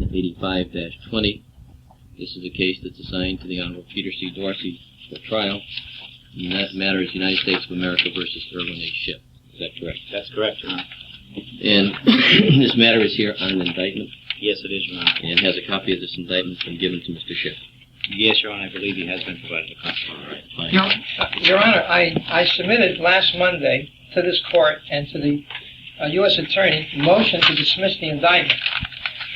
185-20. This is a case that's assigned to the Honorable Peter C. Dorsey for trial. And that matter is United States of America versus Irwin A. Schiff. Is that correct? That's correct, Your Honor. And this matter is here on an indictment? Yes, it is, Your Honor. And has a copy of this indictment been given to Mr. Schiff? Yes, Your Honor, I believe he has been provided a copy. All right, fine. Your Honor, I submitted last Monday to this court and to the U.S. Attorney a motion to dismiss the indictment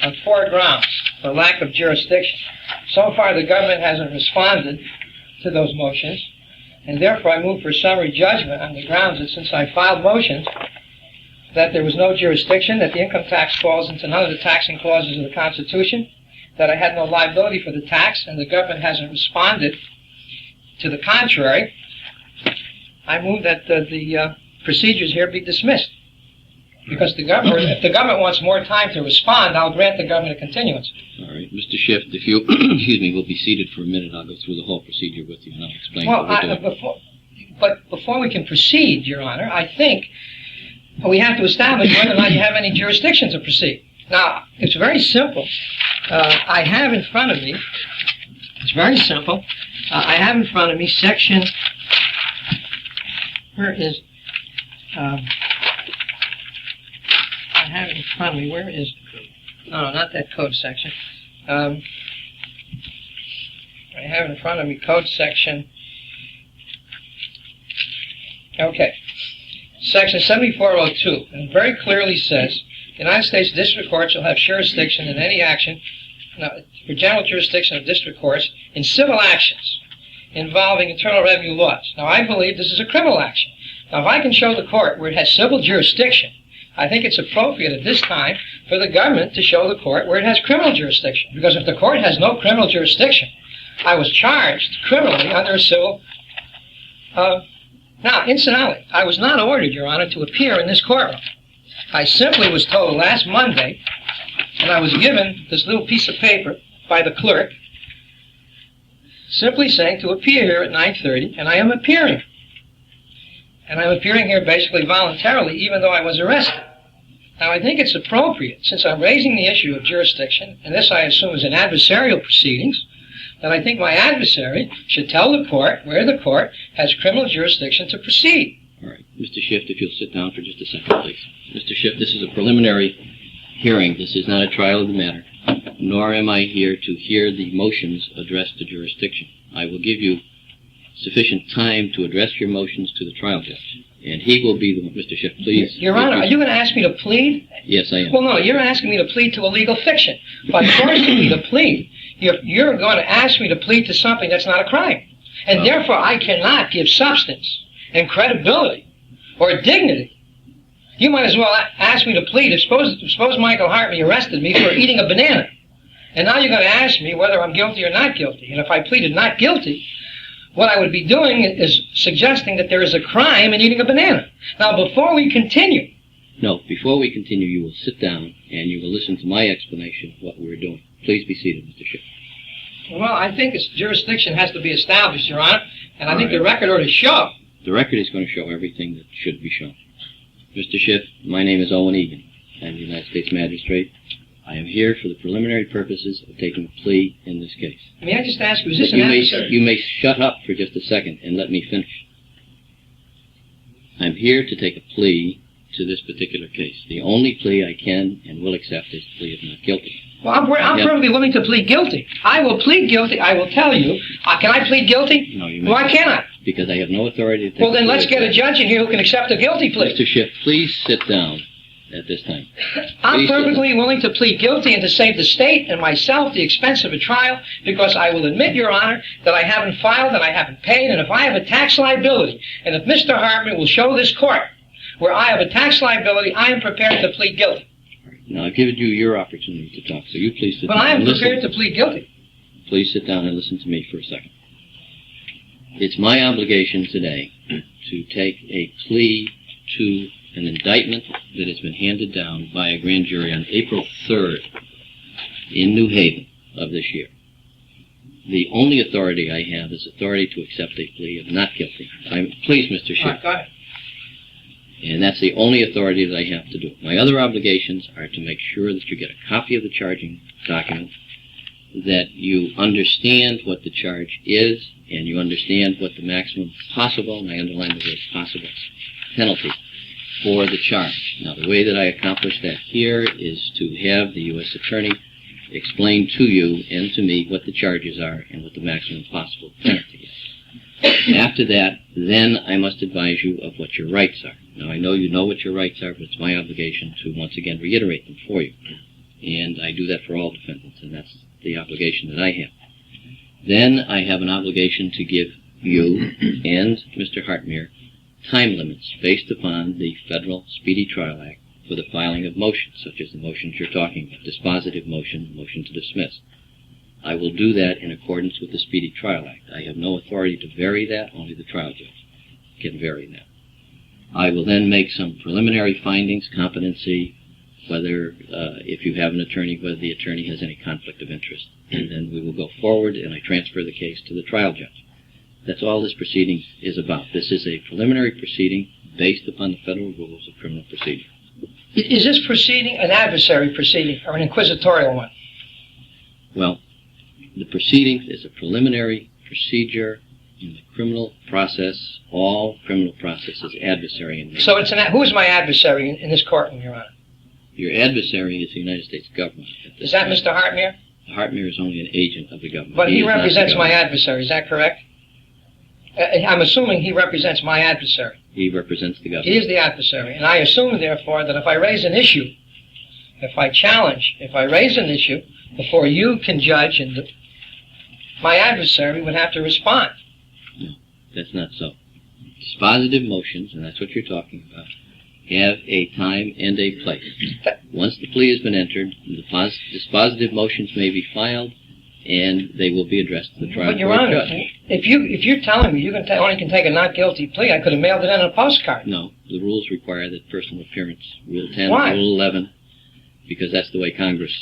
on 4 grounds for lack of jurisdiction. So far, the government hasn't responded to those motions, and therefore I move for summary judgment on the grounds that since I filed motions that there was no jurisdiction, that the income tax falls into none of the taxing clauses of the Constitution, that I had no liability for the tax, and the government hasn't responded to the contrary, I move that the procedures here be dismissed. Because if the government wants more time to respond, I'll grant the government a continuance. All right. Mr. Schiff, if you, excuse me, will be seated for a minute, I'll go through the whole procedure with you, and I'll explain what we're doing. Before we can proceed, Your Honor, I think we have to establish whether or not you have any jurisdiction to proceed. Now, it's very simple. I have in front of me, it's very simple. I have in front of me section, where is, I have in front of me, where is, no, not that code section. I have in front of me code section, okay, section 7402, and it very clearly says, the United States District Court shall have jurisdiction in any action, for general jurisdiction of district courts, in civil actions involving internal revenue laws. Now, I believe this is a criminal action. Now, if I can show the court where it has civil jurisdiction, I think it's appropriate at this time for the government to show the court where it has criminal jurisdiction. Because if the court has no criminal jurisdiction, I was charged criminally under a civil... Now, incidentally, I was not ordered, Your Honor, to appear in this courtroom. I simply was told last Monday, and I was given this little piece of paper by the clerk, simply saying to appear here at 9:30, and I am appearing. And I'm appearing here basically voluntarily, even though I was arrested. Now, I think it's appropriate, since I'm raising the issue of jurisdiction, and this I assume is an adversarial proceedings, that I think my adversary should tell the court where the court has criminal jurisdiction to proceed. All right. Mr. Schiff, if you'll sit down for just a second, please. Mr. Schiff, this is a preliminary hearing. This is not a trial of the matter, nor am I here to hear the motions addressed to jurisdiction. I will give you sufficient time to address your motions to the trial judge, and he will be the one. Mr. Schiff, please. Your Honor, are you going to ask me to plead? Yes, I am. Well, no, you're asking me to plead to a legal fiction. By forcing me to plead, you're going to ask me to plead to something that's not a crime. And therefore, I cannot give substance and credibility or dignity. You might as well ask me to plead. Suppose Michael Hartley arrested me for eating a banana. And now you're going to ask me whether I'm guilty or not guilty. And if I pleaded not guilty, what I would be doing is suggesting that there is a crime in eating a banana. Now, before we continue... No, before we continue, you will sit down and you will listen to my explanation of what we're doing. Please be seated, Mr. Schiff. Well, I think its jurisdiction has to be established, Your Honor, and I think the record ought to show. The record is going to show everything that should be shown. Mr. Schiff, my name is Owen Egan. I'm the United States Magistrate. I am here for the preliminary purposes of taking a plea in this case. May I just ask you, is this an adversary? You may shut up for just a second and let me finish. I'm here to take a plea to this particular case. The only plea I can and will accept is the plea of not guilty. Well, I'm perfectly willing to plead guilty. I will plead guilty. I will tell you. Can I plead guilty? No, you may. Why can't I? Because I have no authority to take Well, then let's get a judge in here who can accept a guilty plea. Mr. Schiff, please sit down at this time. I'm perfectly willing to plead guilty and to save the state and myself the expense of a trial, because I will admit, Your Honor, that I haven't filed and I haven't paid, and if I have a tax liability, and if Mr. Hartman will show this court where I have a tax liability, I am prepared to plead guilty. Now, I've given you your opportunity to talk, so you please sit down. But I am prepared to plead guilty. Please sit down and listen to me for a second. It's my obligation today to take a plea to an indictment that has been handed down by a grand jury on April 3rd in New Haven of this year. The only authority I have is authority to accept a plea of not guilty. Please, Mr. Schiff. Go ahead. And that's the only authority that I have to do. My other obligations are to make sure that you get a copy of the charging document, that you understand what the charge is, and you understand what the maximum possible, and I underline the word possible, penalty for the charge. Now, the way that I accomplish that here is to have the U.S. Attorney explain to you and to me what the charges are and what the maximum possible penalty is. After that, then I must advise you of what your rights are. Now, I know you know what your rights are, but it's my obligation to once again reiterate them for you. And I do that for all defendants, and that's the obligation that I have. Then I have an obligation to give you and Mr. Hartmere time limits based upon the Federal Speedy Trial Act for the filing of motions, such as the motions you're talking about, dispositive motion, motion to dismiss. I will do that in accordance with the Speedy Trial Act. I have no authority to vary that, only the trial judge can vary that. I will then make some preliminary findings, competency, whether, if you have an attorney, whether the attorney has any conflict of interest. And then we will go forward, and I transfer the case to the trial judge. That's all this proceeding is about. This is a preliminary proceeding based upon the federal rules of criminal procedure. Is this proceeding an adversary proceeding or an inquisitorial one? Well, the proceeding is a preliminary procedure in the criminal process. All criminal process is adversary in nature. So it's who is my adversary in this courtroom, Your Honor? Your adversary is the United States government. Is that Mr. Hartmere? Hartmere is only an agent of the government. But he is not the represents my government. adversary, is that correct? I'm assuming he represents my adversary. He represents the government. He is the adversary. And I assume, therefore, that if I raise an issue, if I challenge, if I raise an issue before you can judge, and my adversary would have to respond. No, that's not so. Dispositive motions, and that's what you're talking about, have a time and a place. Once the plea has been entered, the dispositive motions may be filed, and they will be addressed to the trial But, Your court Honor, judge. if you're telling me you only can take a not guilty plea, I could have mailed it in on a postcard. No, the rules require that personal appearance, Rule 10, Why? Rule 11, because that's the way Congress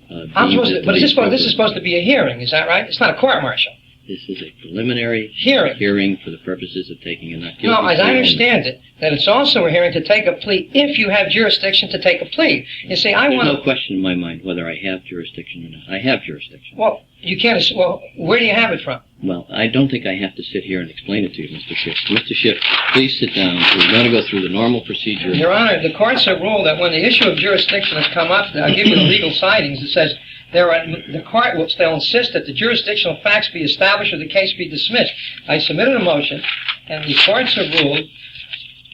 I'm deems supposed it to, to but be this is appropriate. supposed to be a hearing, is that right? It's not a court-martial. This is a preliminary Hearing. for the purposes of taking a not guilty No, as plea I only. understand it, that it's also a hearing to take a plea if you have jurisdiction to take a plea. You see, I There's want no question in my mind whether I have jurisdiction or not. I have jurisdiction. Well, you can't. Well, where do you have it from? Well, I don't think I have to sit here and explain it to you, Mr. Schiff. Mr. Schiff, please sit down. We're going to go through the normal procedure. Your Honor, the courts have ruled that when the issue of jurisdiction has come up, I'll give you the legal sightings. It says the court will still insist that the jurisdictional facts be established or the case be dismissed. I submitted a motion, and the courts have ruled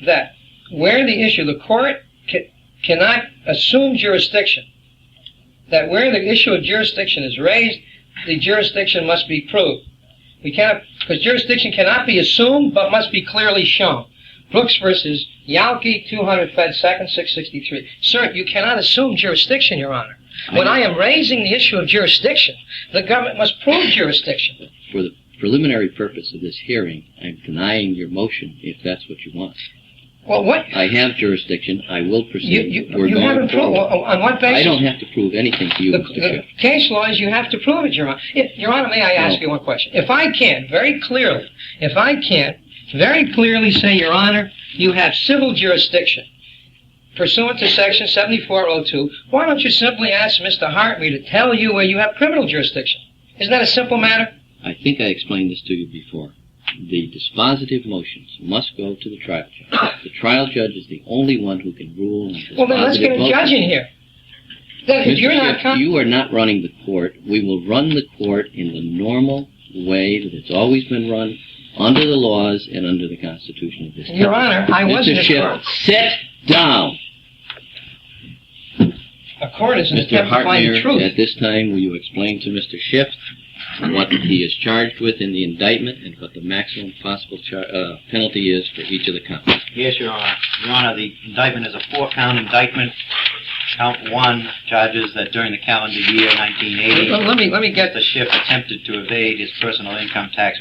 that where the court cannot assume jurisdiction, that where the issue of jurisdiction is raised, the jurisdiction must be proved. We cannot, because jurisdiction cannot be assumed, but must be clearly shown. Brooks versus Yalke, 200 Fed 2nd, 663. Sir, you cannot assume jurisdiction, Your Honor. When I am raising the issue of jurisdiction, the government must prove jurisdiction. For the preliminary purpose of this hearing, I'm denying your motion if that's what you want. Well, what? I have jurisdiction. I will proceed. We're You going haven't proved. forward. On what basis? I don't have to prove anything to you, The Mr. Schiff. case law is you have to prove it, Your Honor. Your Honor, may I ask you one question? If I can very clearly say, Your Honor, you have civil jurisdiction pursuant to Section 7402, why don't you simply ask Mr. Hartmere to tell you where you have criminal jurisdiction? Isn't that a simple matter? I think I explained this to you before. The dispositive motions must go to the trial judge. The trial judge is the only one who can rule on dispositive Well, then let's get a motions. judge in here. Then, if Mr. you're not Schiff, you are not running the court. We will run the court in the normal way that it's always been run, under the laws and under the Constitution of this country. Your Honor, I wasn't Mr. in Schiff, court. sit down. A court is an Mr. attempt to find the Hartmere, truth. at this time, will you explain to Mr. Schiff what he is charged with in the indictment and what the maximum possible penalty is for each of the counts? Yes, Your Honor. Your Honor, the indictment is a 4-count indictment. Count 1 charges that during the calendar year 1980, Let me get the Schiff attempted to evade his personal income tax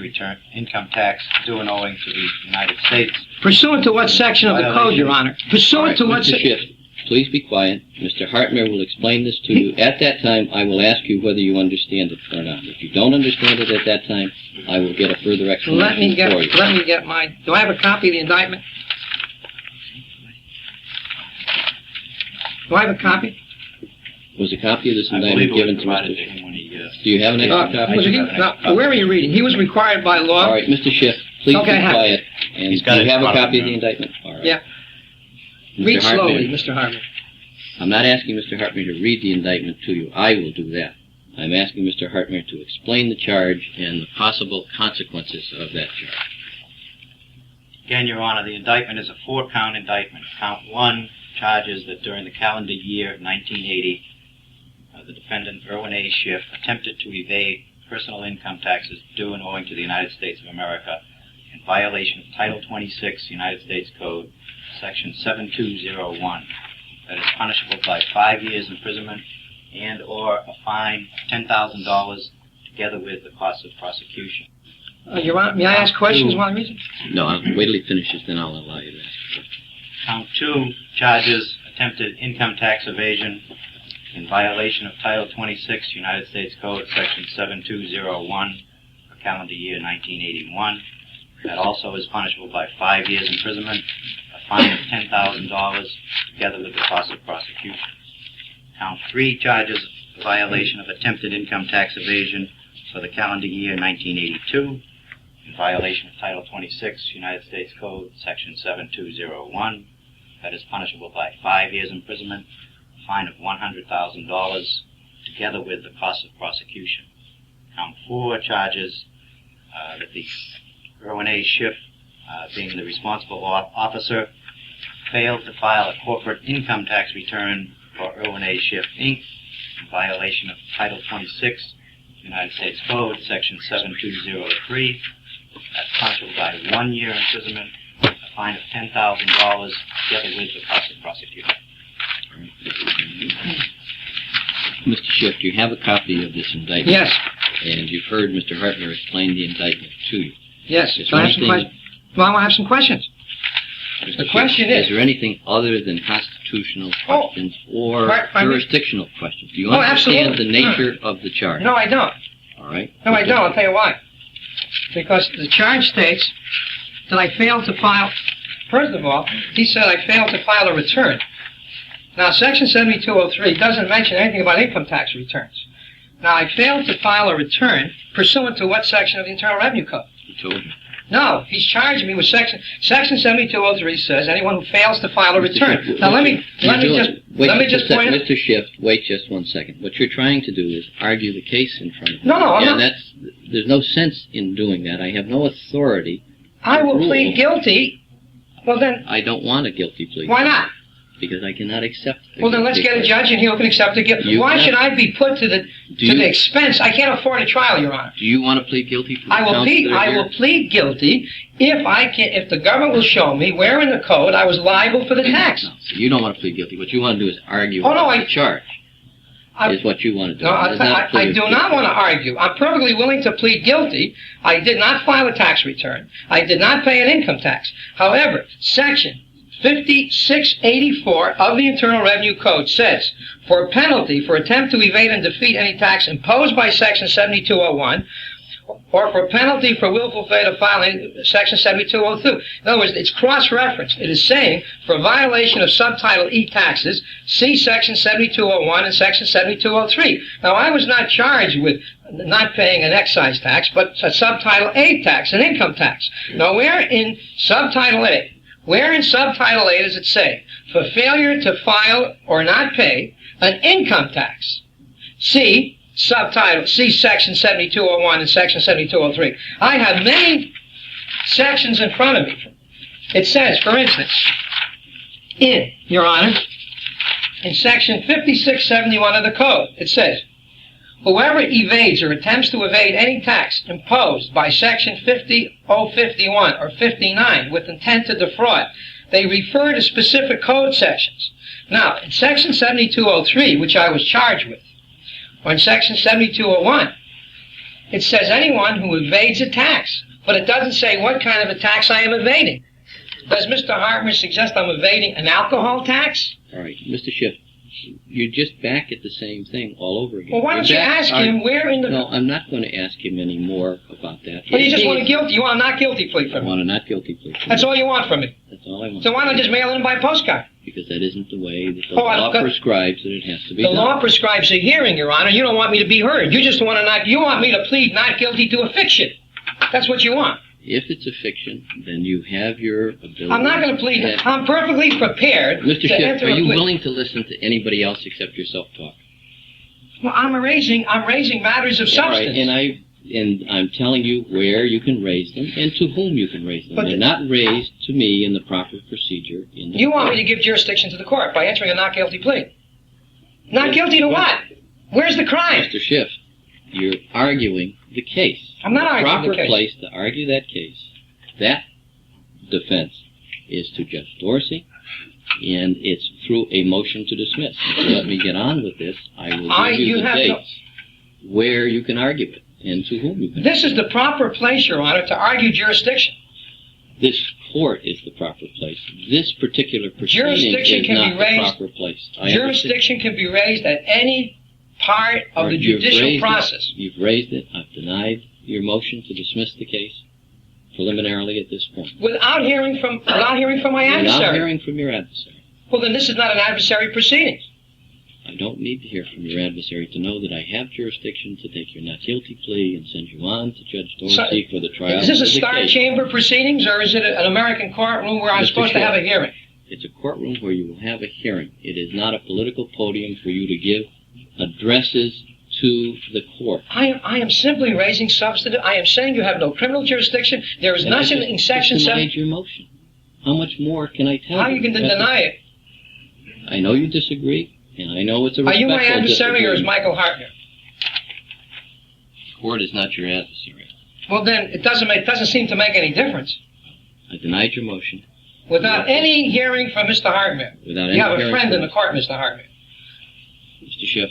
due and owing to the United States. pursuant to what section of the code, Your Honor? Pursuant to what Mr. Schiff, please be quiet. Mr. Hartmere will explain this to you. At that time, I will ask you whether you understand it or not. If you don't understand it at that time, I will get a further explanation for you. Let me get my. Do I have a copy of the indictment? Do I have a copy? Was a copy of this I believe indictment it was given to provided to Mr. him when he... Do you have an extra copy? Was he, now, where are you reading? He was required by law. All right, Mr. Schiff, please Okay, be quiet. And He's got do it you have in a front of copy of him the now. indictment? All right. Yeah. Mr. Read slowly, Hartman, Mr. Hartman. I'm not asking Mr. Hartman to read the indictment to you. I will do that. I'm asking Mr. Hartman to explain the charge and the possible consequences of that charge. Again, Your Honor, the indictment is a 4-count indictment. Count 1 charges that during the calendar year 1980, the defendant, Irwin A. Schiff, attempted to evade personal income taxes due and owing to the United States of America in violation of Title 26, United States Code, Section 7201. That is punishable by 5 years imprisonment and or a fine of $10,000 together with the cost of prosecution. Your Honor, may I ask questions while I'm reading? No, wait till he finishes, then I'll allow you to ask. Count 2 charges attempted income tax evasion in violation of Title 26, United States Code, Section 7201, for calendar year 1981. That also is punishable by 5 years imprisonment, a fine of $10,000, together with the cost of prosecution. Count 3 charges a violation of attempted income tax evasion for the calendar year 1982, in violation of Title 26, United States Code, Section 7201. That is punishable by 5 years imprisonment, a fine of $100,000, together with the cost of prosecution. Count 4 charges that the Irwin A. Schiff, being the responsible officer, failed to file a corporate income tax return for Irwin A. Schiff, Inc., in violation of Title 26, United States Code, Section 7203. That's punishable by 1 year imprisonment, a fine of $10,000, together with the cost of prosecution. Mr. Schiff, do you have a copy of this indictment? Yes. And you've heard Mr. Hartman explain the indictment to you. Yes. Is Do I there have some anything- questions? Well, I want to have some questions. Mr. The Schiff, question is- there anything other than constitutional Oh, questions or pardon me? jurisdictional questions? Do you Oh, understand absolutely. the nature of the charge? No, I don't. All right. No, I don't. I'll tell you why. Because the charge states that I failed to file, first of all, he said I failed to file a return. Now, Section 7203 doesn't mention anything about income tax returns. Now, I failed to file a return pursuant to what section of the Internal Revenue Code? He told you. No, he's charging me with Section 7203 says anyone who fails to file a return. Schiff, Now, let me just a point out. Mr. Schiff, wait just 1 second. What you're trying to do is argue the case in front of me. No, I'm not. There's no sense in doing that. I have no authority. I will Rule. plead guilty. Well, then, I don't want a guilty plea. why not? Because I cannot accept. Well, then let's get a judge and he can accept the guilt. You Why have- should I be put to the expense? I can't afford a trial, Your Honor. Do you want to plead guilty? For the I will counts plead. that are I here? will plead guilty if the government will show me where in the code I was liable for the tax. No, so you don't want to plead guilty. What you want to do is argue Oh, no, about the charge. Is what you want to do. No, It's not plea I of do guilty. not want to argue. I'm perfectly willing to plead guilty. I did not file a tax return. I did not pay an income tax. However, Section 5684 of the Internal Revenue Code says, for a penalty for attempt to evade and defeat any tax imposed by Section 7201, or for a penalty for willful failure to file Section 7202. In other words, it's cross-referenced. It is saying, for violation of Subtitle E taxes, see Section 7201 and Section 7203. Now, I was not charged with not paying an excise tax, but a Subtitle A tax, an income tax. Now, where in Subtitle A does it say, for failure to file or not pay an income tax? See Section 7201 and Section 7203. I have many sections in front of me. It says, for instance, Your Honor, in Section 5671 of the Code, it says, whoever evades or attempts to evade any tax imposed by Section 50051 or 59 with intent to defraud, they refer to specific code sections. Now, in Section 7203, which I was charged with, or in Section 7201, it says anyone who evades a tax, but it doesn't say what kind of a tax I am evading. Does Mr. Hartman suggest I'm evading an alcohol tax? All right, Mr. Schiff, you're just back at the same thing all over again. Well, why don't you ask him where in the... No, I'm not going to ask him any more about that. Well, you just want a guilty. You want a not guilty plea I from me. want a not guilty plea. That's all you want from me. That's all I want. So why not just mail it in by postcard? because that isn't the way that the Oh, law prescribes that it has to be The done. law prescribes a hearing, Your Honor. You don't want me to be heard. You just want to you want me to plead not guilty to a fiction. That's what you want. If it's a fiction, then you have your ability. I'm not going to plead. I'm perfectly prepared Mr. to Schiff, enter are a you plea. willing to listen to anybody else except yourself talk? Well, I'm raising matters of All right, substance. and I'm telling you where you can raise them and to whom you can raise them. But They're not raised to me in the proper procedure. You want me to give jurisdiction to the court by entering a not guilty plea? Not guilty to what? Where's the crime? Mr. Schiff, you're arguing the case. I'm not arguing the proper case. place to argue that case, that defense, is to Judge Dorsey, and it's through a motion to dismiss. If you let me get on with this, I will give you the dates where you can argue it and to whom you can. This is the proper place, Your Honor, to argue jurisdiction. This court is the proper place. This particular proceeding Jurisdiction is can not be raised. the proper place. Jurisdiction can be raised at any part of the judicial process. You've raised it. I've denied your motion to dismiss the case preliminarily at this point. Without hearing from my adversary. Without hearing from your adversary. Well, then this is not an adversary proceeding. I don't need to hear from your adversary to know that I have jurisdiction to take your not guilty plea and send you on to Judge Dorsey for the trial. Is this a of the Star case. Chamber proceedings, or is it an American courtroom where I'm Mr. supposed to Schiff, have a hearing? It's a courtroom where you will have a hearing. It is not a political podium for you to give addresses to the court. I am simply raising substantive. I am saying you have no criminal jurisdiction. There is nothing in Section 7. Denied your motion. How much more can I tell you? How you can deny it? I know you disagree, and I know it's a Are respectful you my adversary, or is disagreement. Michael Hartner? The court is not your adversary. Well, then it doesn't seem to make any difference. I denied your motion. Without any hearing from Mr. Hartman. Without You any have a hearing friend from in the court, Mr. Hartman. Mr. Schiff,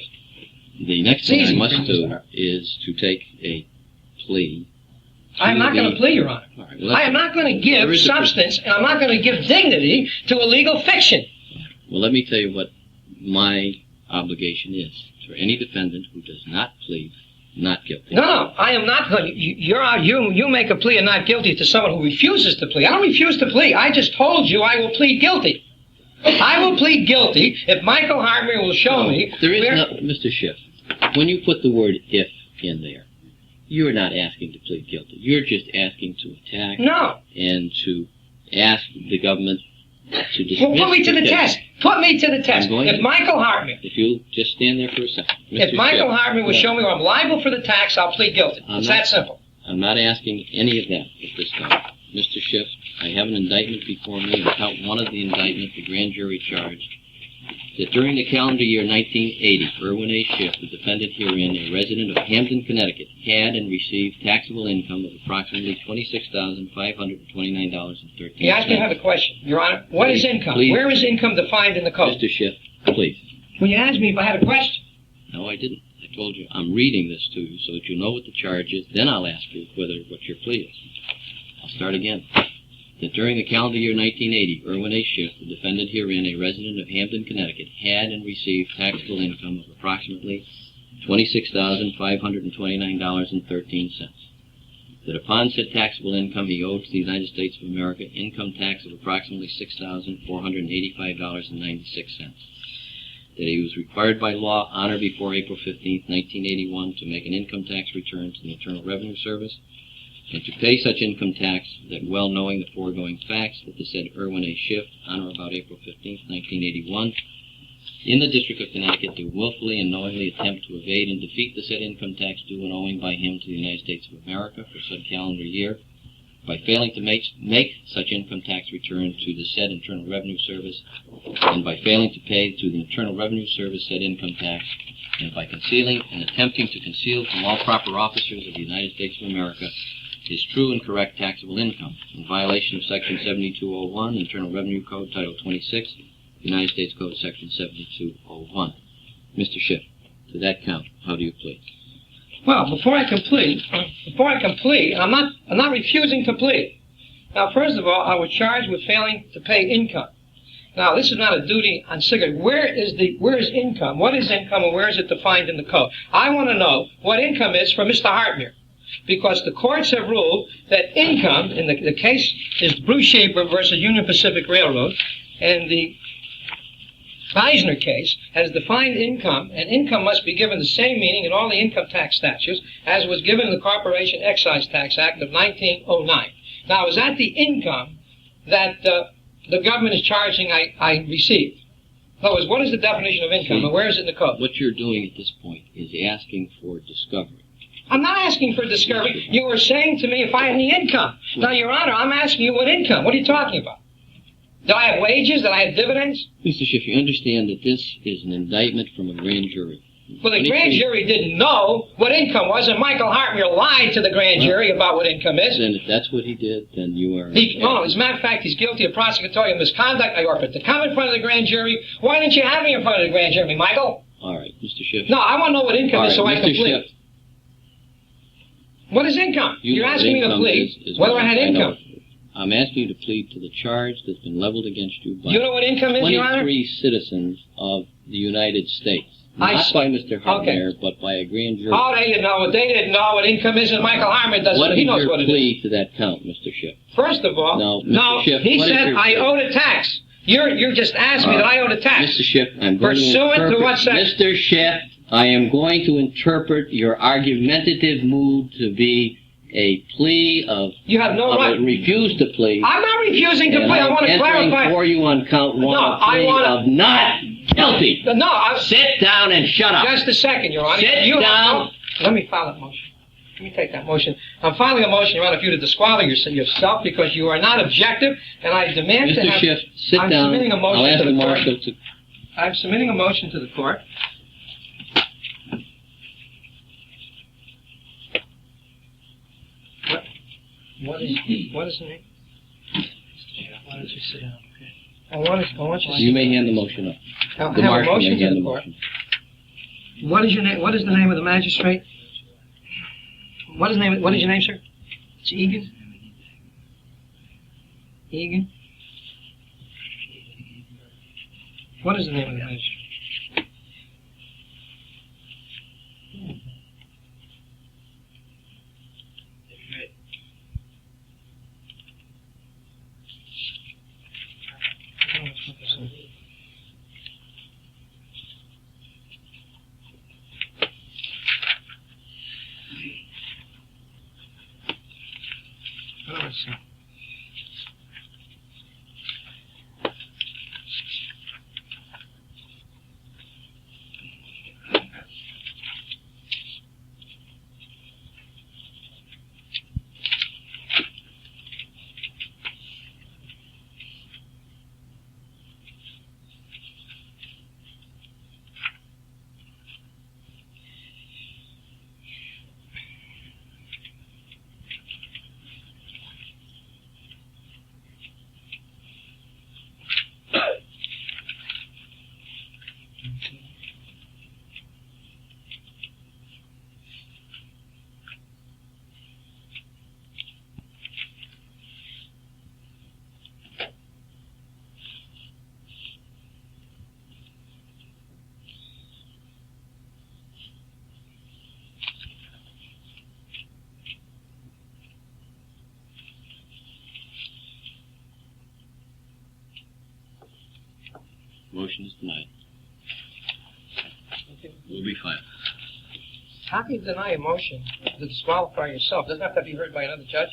the next It's thing I easy must for you, do Mr. is to take a plea. I'm not going to plea, Your Honor. All right, well, I am not going to there give is a substance, and I'm not going to give dignity to a legal fiction. Well, let me tell you what my obligation is for any defendant who does not plead not guilty. No, I am not going. You make a plea of not guilty to someone who refuses to plea. I don't refuse to plea. I just told you I will plead guilty. I will plead guilty if Michael Hartman will show me. There is no, Mr. Schiff, when you put the word "if" in there, you're not asking to plead guilty. You're just asking to attack and to ask the government to dismiss. Well, put me to the case. test. Put me to the test. If Michael Hartman, if you'll just stand there for a second. if Michael Hartman will show me where I'm liable for the tax, I'll plead guilty. It's that simple. I'm not asking any of that at this time. Mr. Schiff, I have an indictment before me, and count one of the indictment, the grand jury charged that during the calendar year 1980, Irwin A. Schiff, the defendant herein, a resident of Hamden, Connecticut, had and received taxable income of approximately $26,529.13. You asked me another question, Your Honor. What is income? Please. Where is income defined in the code? Mr. Schiff, please. When you asked me if I had a question. No, I didn't. I told you I'm reading this to you so that you know what the charge is. Then I'll ask you what your plea is. I'll start again. That during the calendar year 1980, Irwin A. Schiff, the defendant herein, a resident of Hamden, Connecticut, had and received taxable income of approximately $26,529.13. That upon said taxable income he owed to the United States of America income tax of approximately $6,485.96. That he was required by law on or before April 15, 1981 to make an income tax return to the Internal Revenue Service and to pay such income tax, that well knowing the foregoing facts, that the said Irwin A. Schiff, on or about April 15, 1981, in the District of Connecticut, do willfully and knowingly attempt to evade and defeat the said income tax due and owing by him to the United States of America for said calendar year, by failing to make such income tax return to the said Internal Revenue Service, and by failing to pay to the Internal Revenue Service said income tax, and by concealing and attempting to conceal from all proper officers of the United States of America his true and correct taxable income, in violation of Section 7201, Internal Revenue Code, Title 26, United States Code, Section 7201. Mr. Schiff, to that count, how do you plead? Well, before I can plead, I'm not refusing to plead. Now, first of all, I was charged with failing to pay income. Now, this is not a duty on cigarette. Where is income? What is income, and where is it defined in the code? I want to know what income is for Mr. Hartman, because the courts have ruled that income, in the case is Bruce Shaper versus Union Pacific Railroad, and the Eisner case has defined income, and income must be given the same meaning in all the income tax statutes as was given in the Corporation Excise Tax Act of 1909. Now, is that the income that the government is charging I received? In other words, what is the definition of income, and where is it in the code? What you're doing at this point is asking for discovery. I'm not asking for discovery. You were saying to me if I had any income. Now, Your Honor, I'm asking you what income. What are you talking about? Do I have wages? Do I have dividends? Mr. Schiff, you understand that this is an indictment from a grand jury. Well, the grand jury didn't know what income was, and Michael Hartmere lied to the grand jury about what income is. And if that's what he did, then you are... As a matter of fact, he's guilty of prosecutorial misconduct. I offered to come in front of the grand jury. Why didn't you have me in front of the grand jury, Michael? All right, Mr. Schiff. No, I want to know what income is so I can Mr. plead. Schiff, what is income? You're asking me to plead is whether I had income. I'm asking you to plead to the charge that's been leveled against you by You know what income is, Your Honor? 23 citizens of the United States. Not by Mr. Hartmere, but by a grand jury. Oh, they didn't know what income is, and Michael Hartmere doesn't. He knows what it is. What is your plea to that count, Mr. Schiff? First of all, no, Mr. Schiff, he said I owed a tax. You're just asking me that I owed a tax. Mr. Schiff, I'm going Pursuant to interpret... to what section? Mr. Schiff, I am going to interpret your argumentative mood to be a plea of... You have no right. Refuse to plead. I'm not refusing to plea. I want to clarify. For you on count one, of not guilty. No, sit down and shut up. Just a second, Your Honor. Sit down. Let me file that motion. Let me take that motion. I'm filing a motion, Your Honor, for you to disqualify yourself because you are not objective, and I demand to have... Mr. Schiff, sit down. I'm submitting a motion to the court. Marshal to... I'm submitting a motion to the court. What is the name? Why don't you sit down, okay? I want you to... You may hand the motion up. I'll The have a marshal motion may to hand the the court. motion. What is your name? What is the name of the magistrate? What is your name, sir? It's Egan? Egan? What is the name of the magistrate? Motion is denied. Will be filed. How can you deny a motion to disqualify yourself? Doesn't have to be heard by another judge.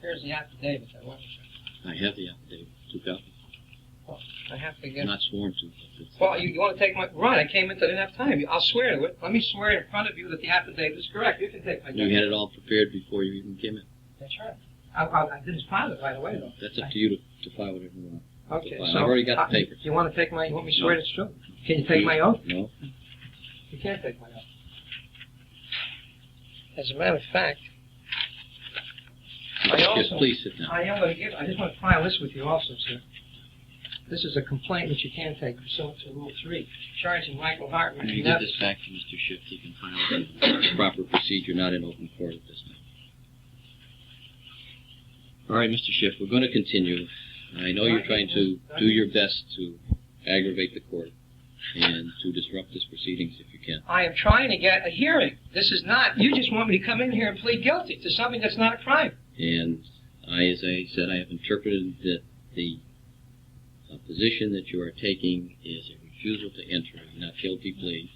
Here's the affidavit. I have the affidavit. 2 copies. Well, I have to get... I'm not sworn to. Well, you want to take my... Right, I came in, I didn't have time. I'll swear to it. Let me swear in front of you that the affidavit is correct. You can take my... You had it all prepared before you even came in. That's right. I didn't file it right away, though. That's up to you to file whatever you want. Okay, I've so... already got the papers. You want to take my... You want me to swear it's true? Can you take my oath? No. You can't take my oath. As a matter of fact... Just please sit down. I am going to give... I just want to file this with you also, sir. This is a complaint which you can take pursuant to Rule 3, charging Michael Hartman. When you get this back to Mr. Schiff, he can file the proper procedure, not in open court at this time. All right, Mr. Schiff, we're going to continue. I know you're trying to do your best to aggravate the court and to disrupt this proceedings if you can. I am trying to get a hearing. This is not... You just want me to come in here and plead guilty to something that's not a crime. And as I said, I have interpreted the position that you are taking is a refusal to enter a not guilty plea.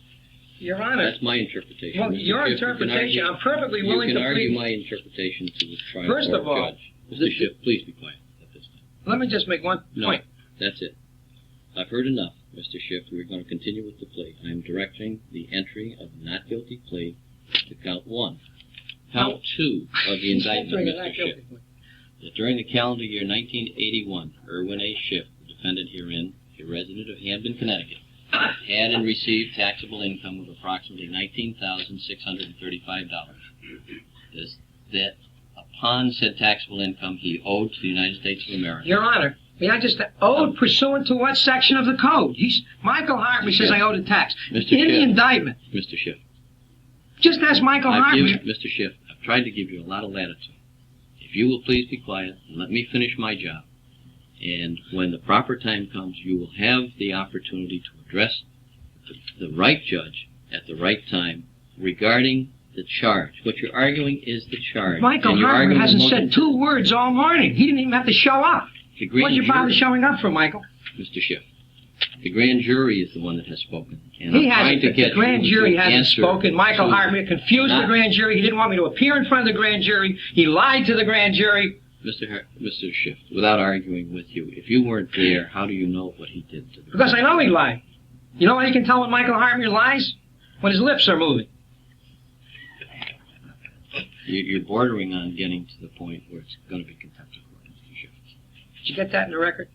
Your Honor. That's my interpretation. Well, Mr. your Schiff, interpretation, I'm perfectly willing to You can argue plead. my interpretation to the trial First court of all, judge. Mr. Schiff, please be quiet at this time. Let me just make one No, point. that's it. I've heard enough, Mr. Schiff. We're going to continue with the plea. I am directing the entry of a not guilty plea to count 1. Count 2 of the indictment, Entering a Mr. not Schiff. guilty plea. That during the calendar year 1981, Irwin A. Schiff, the defendant herein, a resident of Hamden, Connecticut, had and received taxable income of approximately $19,635. That upon said taxable income he owed to the United States of America. Your Honor, may I just owed pursuant to what section of the code? Michael Hartman says I owed a tax. Mr. In the Schiff. indictment. Mr. Schiff, Just ask Michael Hartman. Mr. Schiff, I've tried to give you a lot of latitude. If you will please be quiet and let me finish my job, and when the proper time comes, you will have the opportunity to address the right judge at the right time regarding the charge. What you're arguing is the charge. Michael And you're Hartman arguing hasn't the said motion- 2 words all morning. He didn't even have to show up. The grand What'd you bother jury- showing up for, Michael? Mr. Schiff, the grand jury is the one that has spoken. And He I'm trying hasn't. to get The grand you jury to hasn't answer spoken. Michael to- Hartman confused the not- grand jury. He didn't want me to appear in front of the grand jury. He lied to the grand jury. Mr. Schiff, without arguing with you, if you weren't there, how do you know what he did to the Because I know he lied. You know how you can tell when Michael Hartman lies? When his lips are moving. You're bordering on getting to the point where it's going to be contempt of court, Mr. Schiff. Did you get that in the record?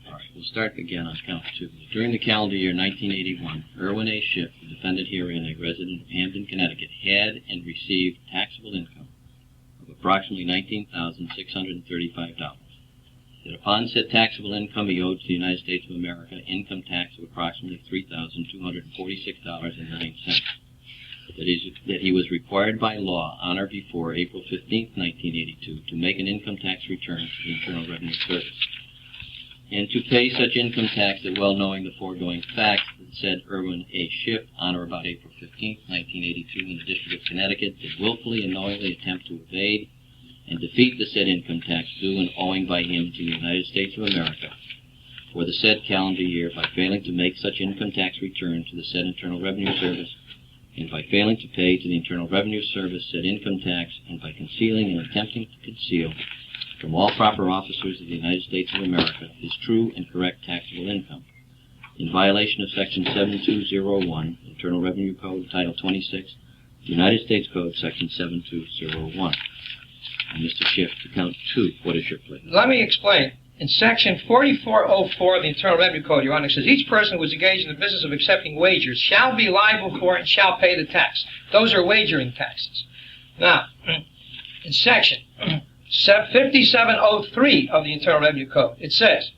All right, we'll start again on count 2. During the calendar year 1981, Irwin A. Schiff, the defendant herein, a resident of Hamden, Connecticut, had and received taxable income of approximately $19,635. That upon said taxable income he owed to the United States of America income tax of approximately $3,246.09. That he was required by law on or before April 15, 1982, to make an income tax return to the Internal Revenue Service, and to pay such income tax that, well knowing the foregoing facts, that said Irwin A. Schiff, on or about April 15, 1982, in the District of Connecticut, did willfully and knowingly attempt to evade and defeat the said income tax due and owing by him to the United States of America for the said calendar year by failing to make such income tax return to the said Internal Revenue Service, and by failing to pay to the Internal Revenue Service said income tax, and by concealing and attempting to conceal from all proper officers of the United States of America his true and correct taxable income, in violation of Section 7201, Internal Revenue Code, Title 26, United States Code, Section 7201. And Mr. Schiff, to count 2, what is your plea? Let me explain. In Section 4404 of the Internal Revenue Code, Your Honor, it says each person who is engaged in the business of accepting wagers shall be liable for and shall pay the tax. Those are wagering taxes. Now, in Section 5703 of the Internal Revenue Code, it says,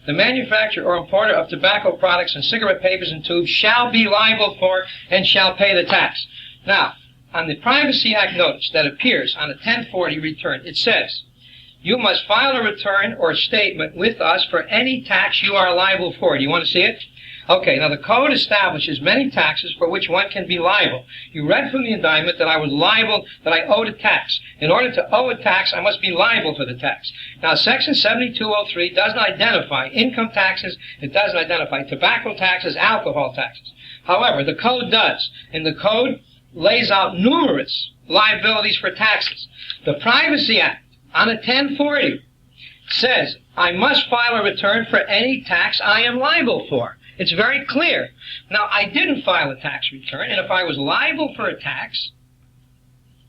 the manufacturer or importer of tobacco products and cigarette papers and tubes shall be liable for and shall pay the tax. Now, on the Privacy Act notice that appears on a 1040 return, it says, you must file a return or statement with us for any tax you are liable for. Do you want to see it? Okay, now the code establishes many taxes for which one can be liable. You read from the indictment that I was liable, that I owed a tax. In order to owe a tax, I must be liable for the tax. Now, Section 7203 doesn't identify income taxes. It doesn't identify tobacco taxes, alcohol taxes. However, the code does, and the code lays out numerous liabilities for taxes. The Privacy Act, on a 1040, says I must file a return for any tax I am liable for. It's very clear. Now, I didn't file a tax return, and if I was liable for a tax,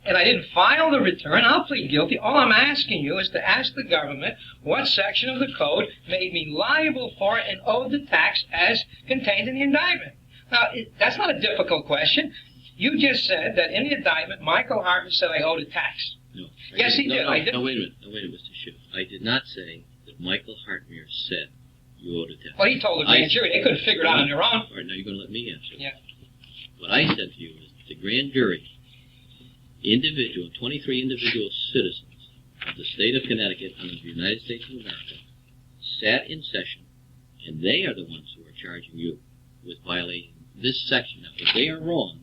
and I didn't file the return, I'll plead guilty. All I'm asking you is to ask the government what section of the code made me liable for and owed the tax as contained in the indictment. Now, that's not a difficult question. You just said that in the indictment, Michael Hartman said I owed a tax. No. Yes, he did. I did. No, wait a minute, Mr. Schiff. I did not say that Michael Hartman said you owed a tax. Well, he told the grand jury. They couldn't figure it out on their own. All right, now you're going to let me answer. Yeah. What I said to you is that the grand jury, 23 individual citizens of the state of Connecticut under the United States of America, sat in session, and they are the ones who are charging you with violating this section. Now, if they are wrong,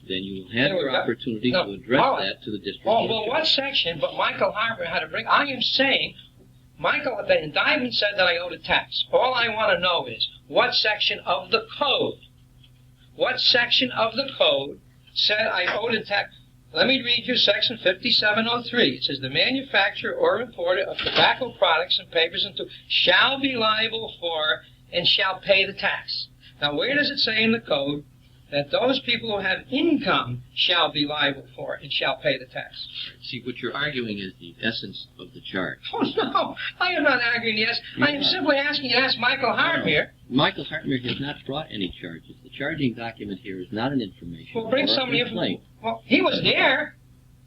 then you will have your opportunity to address that to the district. Well, what section? But Michael Hartman had to bring. I am saying Michael, the indictment said that I owed a tax. All I want to know is what section of the code, said I owed a tax. Let me read you section 5703. It says the manufacturer or importer of tobacco products and papers and tools shall be liable for and shall pay the tax. Now, where does it say in the code that those people who have income shall be liable for and shall pay the tax? See, what you're arguing is the essence of the charge. Oh, no, I am not arguing yes. I am simply asking you to ask Michael Hartmere. Michael Hartmere has not brought any charges. The charging document here is not an information. Well, bring or a somebody complaint. Well, he was there.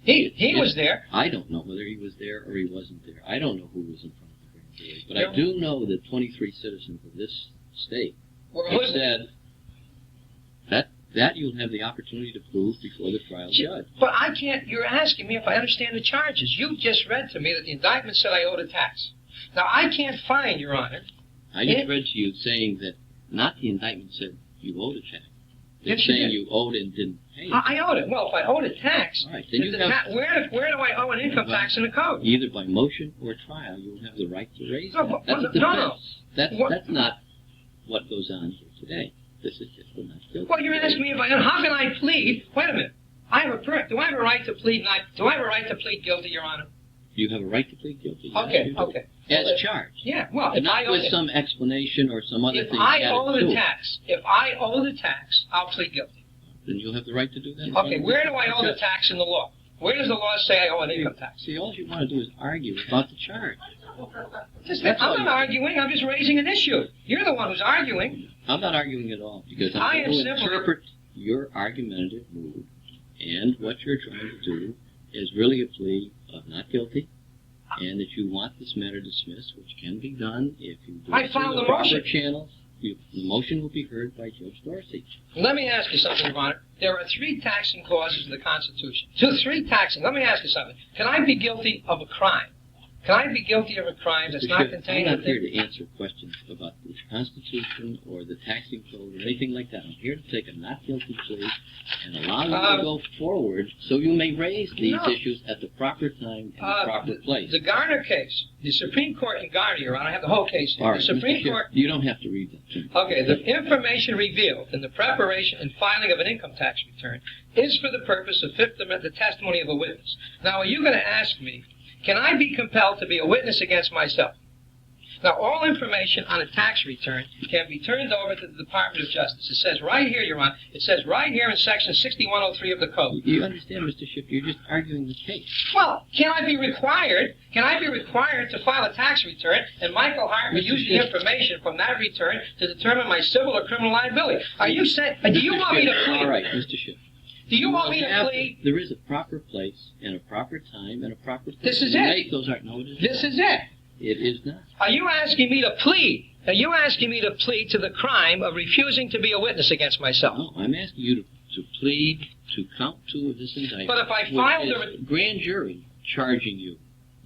He was there. I don't know whether he was there or he wasn't there. I don't know who was in front of the grand jury. But Yeah. I do know that 23 citizens of this state Well, have said that you'll have the opportunity to prove before the trial judge. But I can't. You're asking me if I understand the charges. You just read to me that the indictment said I owed a tax. Now, I can't find, Your Honor. I just read to you saying that not the indictment said you owed a tax. It's Yes, you saying did. you owed and didn't pay it. I owed it. Well, if I owed a tax, All right, then you have, where do I owe an income tax in the code? either by motion or trial, you'll have the right to raise No, that. but- That's a no, no. defense. What- That's not what goes on here today. This is just a not guilty. Well, you're asking me if how can I plead? Wait a minute. Do I have a right to plead guilty, Your Honor? You have a right to plead guilty. Yes, Okay, you do. okay. As charged. Yeah. Well, And if I not owe with it, some explanation or some other if thing I added owe to the it. tax, I'll plead guilty. Then you'll have the right to do that. Okay. Where do I owe the tax in the law? Where does the law say I owe an income tax? See, all you want to do is argue about the charge. I'm not arguing. I'm just raising an issue. You're the one who's arguing. I'm not arguing at all because I I'm am going to simply- interpret your argumentative mood, and what you're trying to do is really a plea of not guilty, and that you want this matter dismissed, which can be done if you do I it through filed the a proper motion. channels. The motion will be heard by Judge Dorsey. Let me ask you something, Your Honor. There are 3 taxing clauses in the Constitution. 3 taxing. Let me ask you something. Can I be guilty of a crime? Can I be guilty of a crime that's not contained I'm not here within... to answer questions about the Constitution or the taxing code or anything like that. I'm here to take a not guilty plea and allow you to go forward so you may raise these No. issues at the proper time and the proper place. The Garner case, the Supreme Court in Garner, Your Honor, I have the whole case here. All right, The Supreme Mr. Schiff, Court... you don't have to read that to me. Okay, the information revealed in the preparation and filing of an income tax return is for the purpose of Fifth Amendment, the testimony of a witness. Now, are you going to ask me, can I be compelled to be a witness against myself? Now, all information on a tax return can be turned over to the Department of Justice. It says right here, Your Honor, it says right here in Section 6103 of the Code. You understand, Mr. Schiff, you're just arguing the case. Well, can I be required to file a tax return and Michael Hartman Mr. use the Schiff. information from that return to determine my civil or criminal liability? Are you saying, do you Mr. want me to Schiff, plead? All right, Mr. Schiff. Do you want me to have plead? There is a proper place and a proper time and a proper place. This is to it. make those no, it is This not. is it. It is not. Are you asking me to plead? Are you asking me to plead to the crime of refusing to be a witness against myself? No, I'm asking you to plead to count 2 of this indictment. But if I which filed is grand jury charging you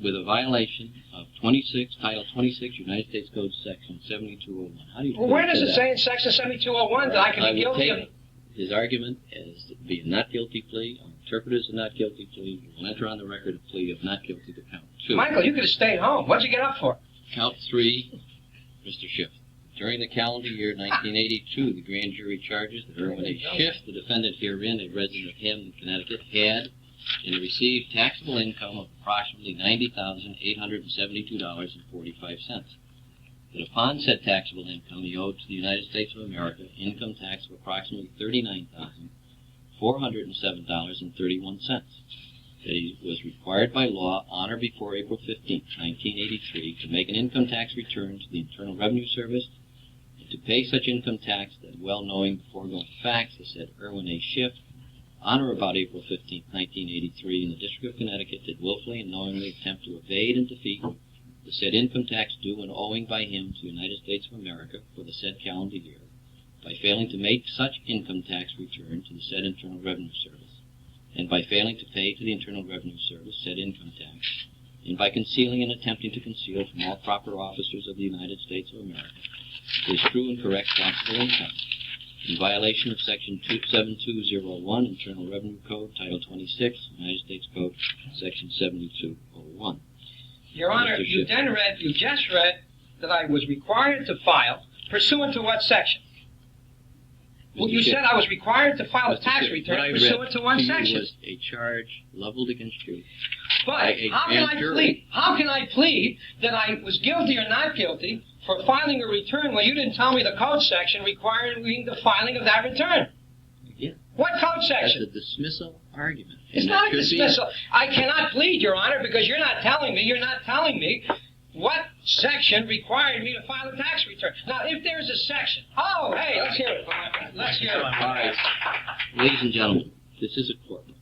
with a violation of Title 26, United States Code Section 7201. How do you Well, where plead does to it that? say in Section 7201 that I can I be will guilty take of? his argument as to be a not guilty plea. I'll interpret it as a not guilty plea. We'll enter on the record a plea of not guilty to count 2. Michael, you could have stayed home. What'd you get up for? Count 3, Mr. Schiff. During the calendar year 1982, the grand jury charges that Irwin A. Schiff, the defendant herein, a resident of Hamden, Connecticut, had and received taxable income of approximately $90,872.45. That upon said taxable income, he owed to the United States of America income tax of approximately $39,407.31. That he was required by law on or before April 15, 1983, to make an income tax return to the Internal Revenue Service and to pay such income tax that, well knowing the foregoing facts, the said Irwin A. Schiff, on or about April 15, 1983, in the District of Connecticut, did willfully and knowingly attempt to evade and defeat the said income tax due and owing by him to the United States of America for the said calendar year by failing to make such income tax return to the said Internal Revenue Service, and by failing to pay to the Internal Revenue Service said income tax, and by concealing and attempting to conceal from all proper officers of the United States of America his true and correct taxable income, in violation of Section 7201 Internal Revenue Code, Title 26, United States Code, Section 7201. Your Honor, Mr. you Schiff. just read that I was required to file pursuant to what section? Well, Mr. you Schiff. said I was required to file a Mr. tax Schiff, return what I pursuant read to one you section. was a charge leveled against you. But a how can I grand jury. plead? How can I plead that I was guilty or not guilty for filing a return when you didn't tell me the code section requiring the filing of that return? Again, What code that's section? a dismissal argument. It's And not a that should be- dismissal. I cannot plead, Your Honor, because you're not telling me what section required me to file a tax return. Now, if there's a section, oh, hey, let's hear it. Let's hear it. All right. Ladies and gentlemen, this is a courtroom.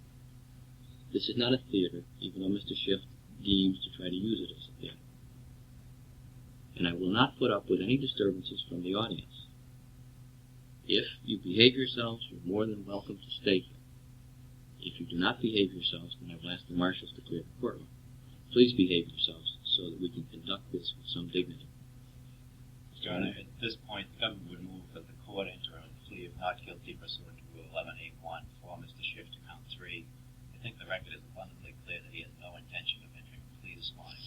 This is not a theater, even though Mr. Schiff deems to try to use it as a theater. And I will not put up with any disturbances from the audience. If you behave yourselves, you're more than welcome to stay here. If you do not behave yourselves, then I will ask the marshals to clear the courtroom. Please behave yourselves so that we can conduct this with some dignity. Mr. Honor, at this point, the government would move that the court enter a plea of not guilty pursuant to Rule 11A1 for Mr. Schiff to count 3. I think the record is abundantly clear that he has no intention of entering a plea this morning.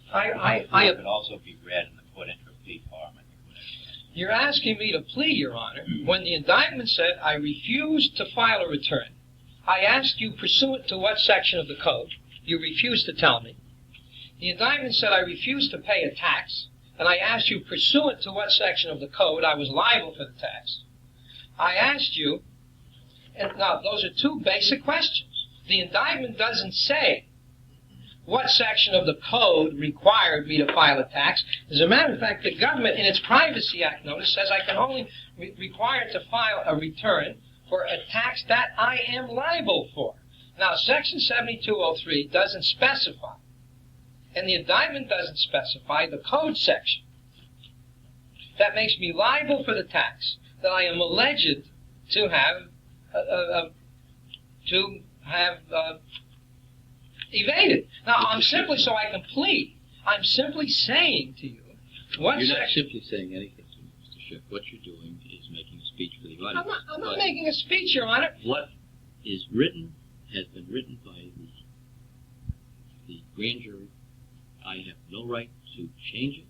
It could also be read in the court enter a plea form. I think whatever. You're asking me to plea, Your Honor, when the indictment said I refused to file a return. I asked you pursuant to what section of the code. You refused to tell me. The indictment said I refused to pay a tax, and I asked you pursuant to what section of the code I was liable for the tax. I asked you, and now those are two basic questions. The indictment doesn't say what section of the code required me to file a tax. As a matter of fact, the government, in its Privacy Act notice, says I can only required to file a return for a tax that I am liable for. Now, Section 7203 doesn't specify, and the indictment doesn't specify the code section that makes me liable for the tax that I am alleged to have evaded. Now, I'm simply so I can plead. I'm simply saying to you what You're not section. simply saying anything to me, Mr. Schiff. What you're doing is making a speech for the audience. I'm not But making a speech, Your Honor. what is written has been written by the grand jury. I have no right to change it,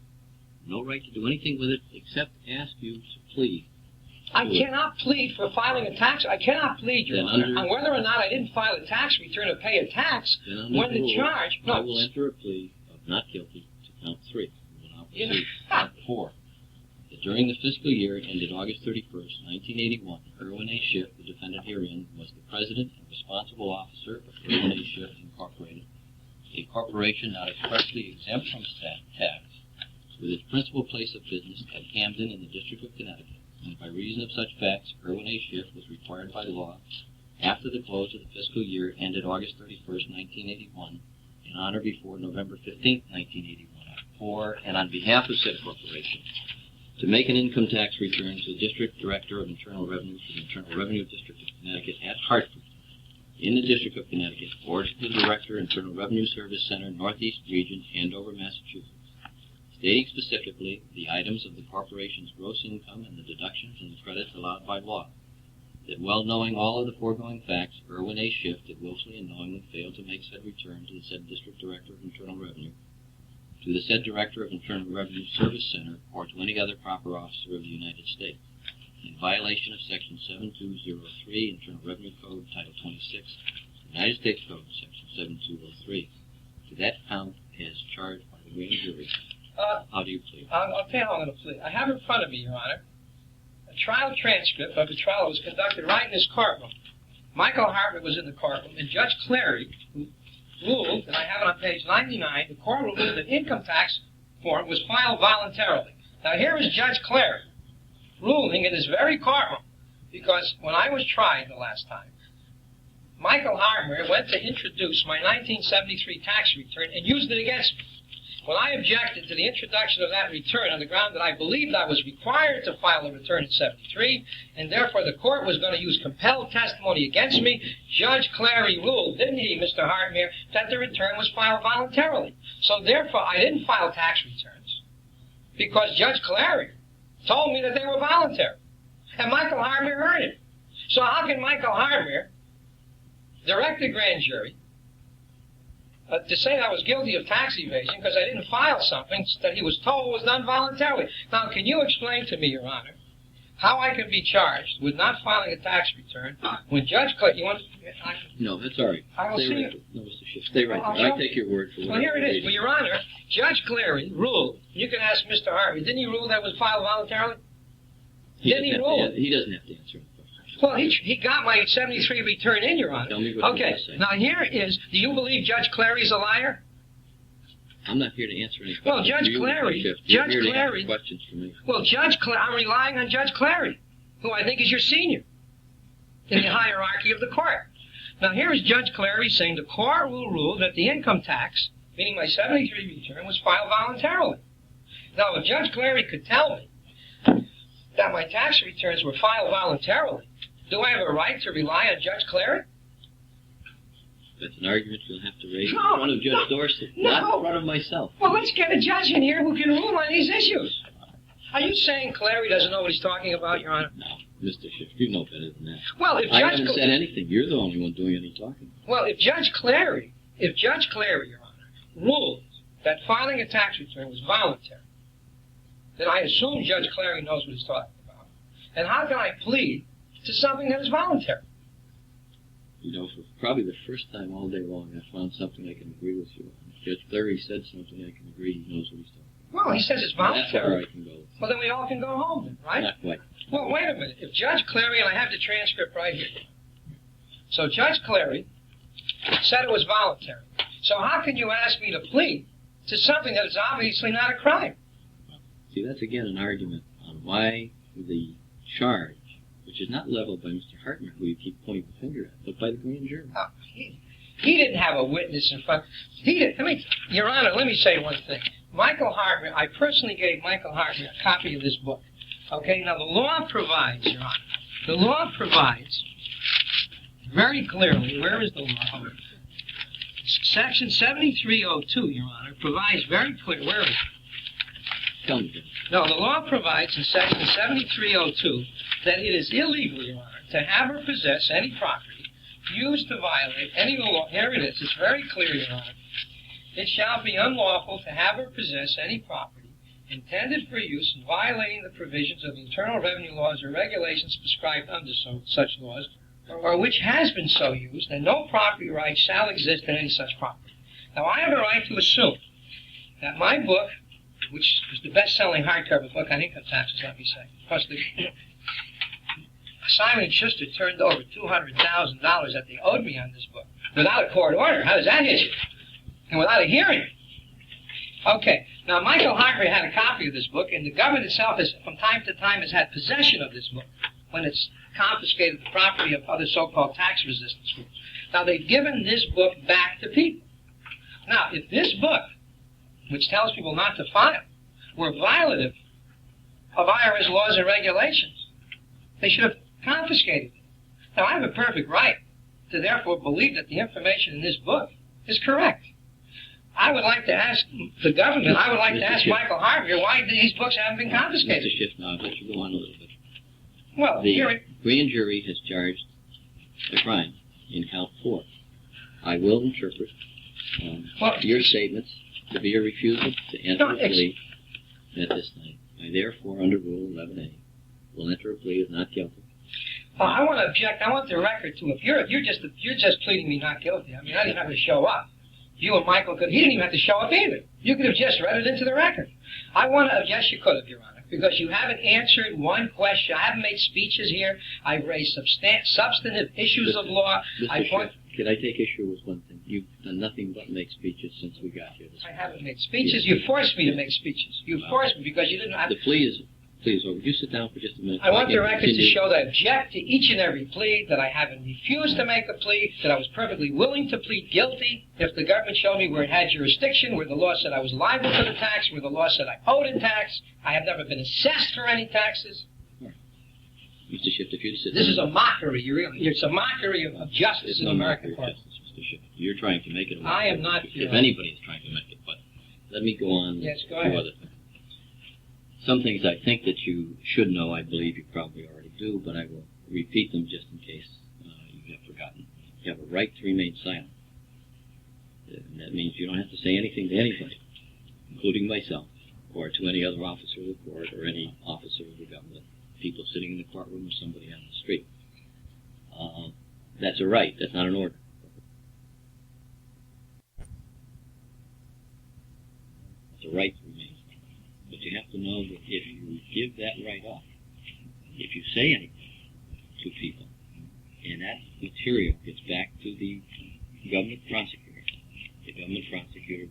no right to do anything with it except ask you to plead. I cannot plead for filing a tax. I cannot plead, Your Then Honor, under- on whether or not I didn't file a tax return or pay a tax Then under when the rule, charge. I will enter a plea of not guilty to count 3. We will now You know- proceed to count 4. That during the fiscal year ended August 31st, 1981, Irwin A. Schiff, the defendant herein, was the president and responsible officer of Irwin A. Schiff Incorporated, a corporation not expressly exempt from tax, with its principal place of business at Camden in the District of Connecticut. And by reason of such facts, Irwin A. Schiff was required by law, after the close of the fiscal year ended August 31st, 1981, in honor before November 15th, 1981, for and on behalf of said corporation, to make an income tax return to the District Director of Internal Revenue for the Internal Revenue District of Connecticut at Hartford, in the District of Connecticut, or to the Director, Internal Revenue Service Center, Northeast Region, Andover, Massachusetts, stating specifically the items of the corporation's gross income and the deductions and the credits allowed by law, that well knowing all of the foregoing facts, Irwin A. Schiff did willfully and knowingly fail to make said return to the said District Director of Internal Revenue, to the said Director of Internal Revenue Service Center, or to any other proper officer of the United States, in violation of Section 7203, Internal Revenue Code, Title 26, United States Code, Section 7203, to that count as charged by the grand jury. How do you plead? I'll tell you how I'm going to plead. I have in front of me, Your Honor, a trial transcript of the trial that was conducted right in this courtroom. Michael Hartman was in the courtroom, and Judge Clary ruled, and I have it on page 99, the court ruled that income tax form was filed voluntarily. Now here is Judge Clary ruling in this very courtroom, because when I was tried the last time, Michael Hartman went to introduce my 1973 tax return and used it against me. When I objected to the introduction of that return on the ground that I believed I was required to file a return in 73, and therefore the court was going to use compelled testimony against me, Judge Clary ruled, didn't he, Mr. Hartmere, that the return was filed voluntarily. So therefore I didn't file tax returns because Judge Clary told me that they were voluntary. And Michael Hartmere heard it. So how can Michael Hartmere direct the grand jury to say I was guilty of tax evasion because I didn't file something that he was told was done voluntarily. Now, can you explain to me, Your Honor, how I can be charged with not filing a tax return when Judge Clary... No, that's all right. I will Stay see right you. there. No, Mr. Schiff, stay right there. I take your word for it. Well, here it is. Well, Your Honor, Judge Clary ruled, you can ask Mr. Harvey, didn't he rule that it was filed voluntarily? Didn't he rule? He doesn't have to answer any questions. Well, he got my 73 return in, Your Honor. Tell me what you want to say. Now here is, do you believe Judge Clary's a liar? I'm not here to answer any questions. Well, Judge Clary, You're here to answer questions for me. Well, I'm relying on Judge Clary, who I think is your senior in the hierarchy of the court. Now here is Judge Clary saying the court will rule that the income tax, meaning my 73 return, was filed voluntarily. Now, if Judge Clary could tell me that my tax returns were filed voluntarily, do I have a right to rely on Judge Clary? That's an argument you'll have to raise in front of Judge Dorsey, not in front of myself. Well, let's get a judge in here who can rule on these issues. Are you saying Clary doesn't know what he's talking about, Your Honor? No, Mr. Schiff, you know better than that. Well, if I Judge haven't said anything. You're the only one doing any talking. Well, if Judge Clary, Your Honor, ruled that filing a tax return was voluntary, then I assume Judge Clary knows what he's talking about. And how can I plead to something that is voluntary? You know, for probably the first time all day long, I found something I can agree with you on. If Judge Clary said something I can agree, he knows what he's talking about. Well, he says it's That's where voluntary. I can go. Well, then we all can go home, then, right? Not quite. Well, wait a minute. If Judge Clary, and I have the transcript right here. So Judge Clary said it was voluntary. So how can you ask me to plead to something that is obviously not a crime? See, that's again an argument on why the charge, which is not leveled by Mr. Hartman, who you keep pointing the finger at, but by the grand jury. He didn't have a witness in front. He didn't. Your Honor, let me say one thing. Michael Hartman, I personally gave Michael Hartman a copy of this book. Okay, now the law provides, Your Honor, the law provides very clearly, where is the law? Section 7302, Your Honor, provides very clear, where is it? Tell me, Judge. No, the law provides in section 7302 that it is illegal, Your Honor, to have or possess any property used to violate any law. Here it is. It's very clear, Your Honor. It shall be unlawful to have or possess any property intended for use in violating the provisions of the Internal Revenue laws or regulations prescribed under such laws, or which has been so used, and no property right shall exist in any such property. Now, I have a right to assume that my book, which is the best-selling hardcover book on income taxes, let me say, because Simon & Schuster turned over $200,000 that they owed me on this book without a court order. How does that hit you? And without a hearing. Okay, now Michael Hartman had a copy of this book, and the government itself has, from time to time, has had possession of this book when it's confiscated the property of other so-called tax resistance groups. Now, they've given this book back to people. Now, if this book, which tells people not to file, were violative of IRS laws and regulations, they should have confiscated it. Now, I have a perfect right to therefore believe that the information in this book is correct. I would like to ask the government, I would like to ask Michael Harvey why these books haven't been confiscated. Mr. Schiff, now I'll let you go on a little bit. Well, the grand jury has charged the crime in count 4. I will interpret your statements to be a refusal to enter a plea at this time. I therefore, under Rule 11A, will enter a plea of not guilty. I want to object. I want the record to, if you're just pleading me not guilty. I mean, I didn't have to show up. You and Michael could. He didn't even have to show up either. You could have just read it into the record. I want to. Yes, you could have, Your Honor, because you haven't answered one question. I haven't made speeches here. I've raised substantive issues of law. Can I take issue with one thing? You've done nothing but make speeches since we got here. I haven't made speeches. You forced me to make speeches. You forced me because you didn't have. The plea is. Please, would you sit down for just a minute? I want the record to show that I object to each and every plea, that I haven't refused to make a plea, that I was perfectly willing to plead guilty if the government showed me where it had jurisdiction, where the law said I was liable for the tax, where the law said I owed in tax. I have never been assessed for any taxes. Mr. Schiff, if you'd sit This down. is a mockery, it's a mockery of justice in American court. Mr. Schiff. You're trying to make it a mockery. I am not. If anybody is trying to make it, but let me go on. Yes, go ahead. Other things. Some things I think that you should know, I believe you probably already do, but I will repeat them just in case you have forgotten. You have a right to remain silent. And that means you don't have to say anything to anybody, including myself, or to any other officer of the court, or any officer of the government, people sitting in the courtroom, or somebody on the street. That's a right. That's not an order. It's a right for me. But you have to know that if you give that right up, if you say anything to people, and that material gets back to the government prosecutor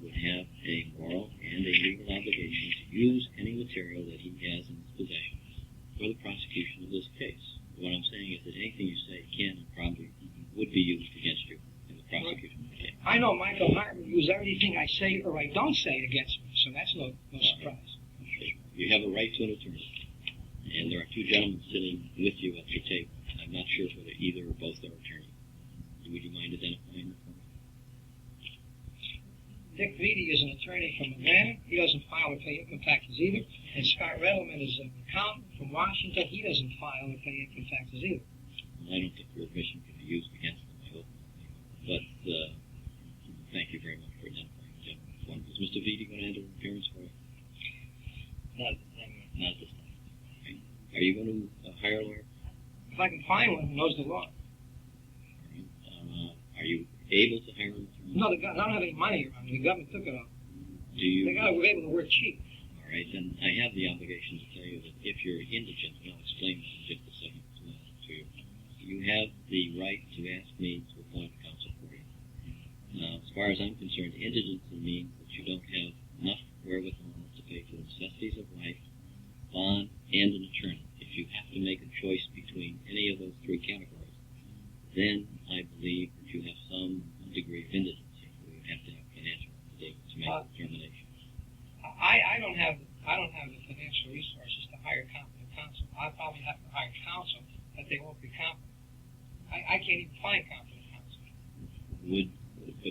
would have a moral and a legal obligation to use any material that he has in his possession for the prosecution of this case. What I'm saying is that anything you say can and probably would be used against you in the prosecution of the case. I know Michael Hart will use everything I say or I don't say against me, so that's no surprise. You have a right to an attorney, and there are two gentlemen sitting with you at your table. I'm not sure whether either or both are attorneys. Would you mind identifying them for me? Dick Vitti is an attorney from Atlanta. He doesn't file or pay income taxes either. And Scott Redelman is an accountant from Washington. He doesn't file or pay income taxes either. Well, I don't think your admission can be used against them, I hope. But thank you very much for identifying the gentleman for me. Is Mr. Vitti going to enter an appearance for you? Not at this time. Not at this time. Okay. Are you going to hire a lawyer? If I can find one who knows the law. All right. Are you able to hire an attorney? No, I don't have any money around. The government took it all. Do you? They got to be able to work cheap. All right, then I have the obligation to tell you that if you're indigent, and I'll explain this in just a second to you, you have the right to ask me to appoint counsel for you. Now, as far as I'm concerned, indigency means that you don't have enough wherewithal to pay for the necessities of life, bond, and an attorney. If you have to make a choice between any of those three categories, then I believe that you have some degree of indigency. You have to have financial stake to make a determination. I don't have the financial resources to hire competent counsel. I probably have to hire counsel, but they won't be competent. I can't even find competent counsel. But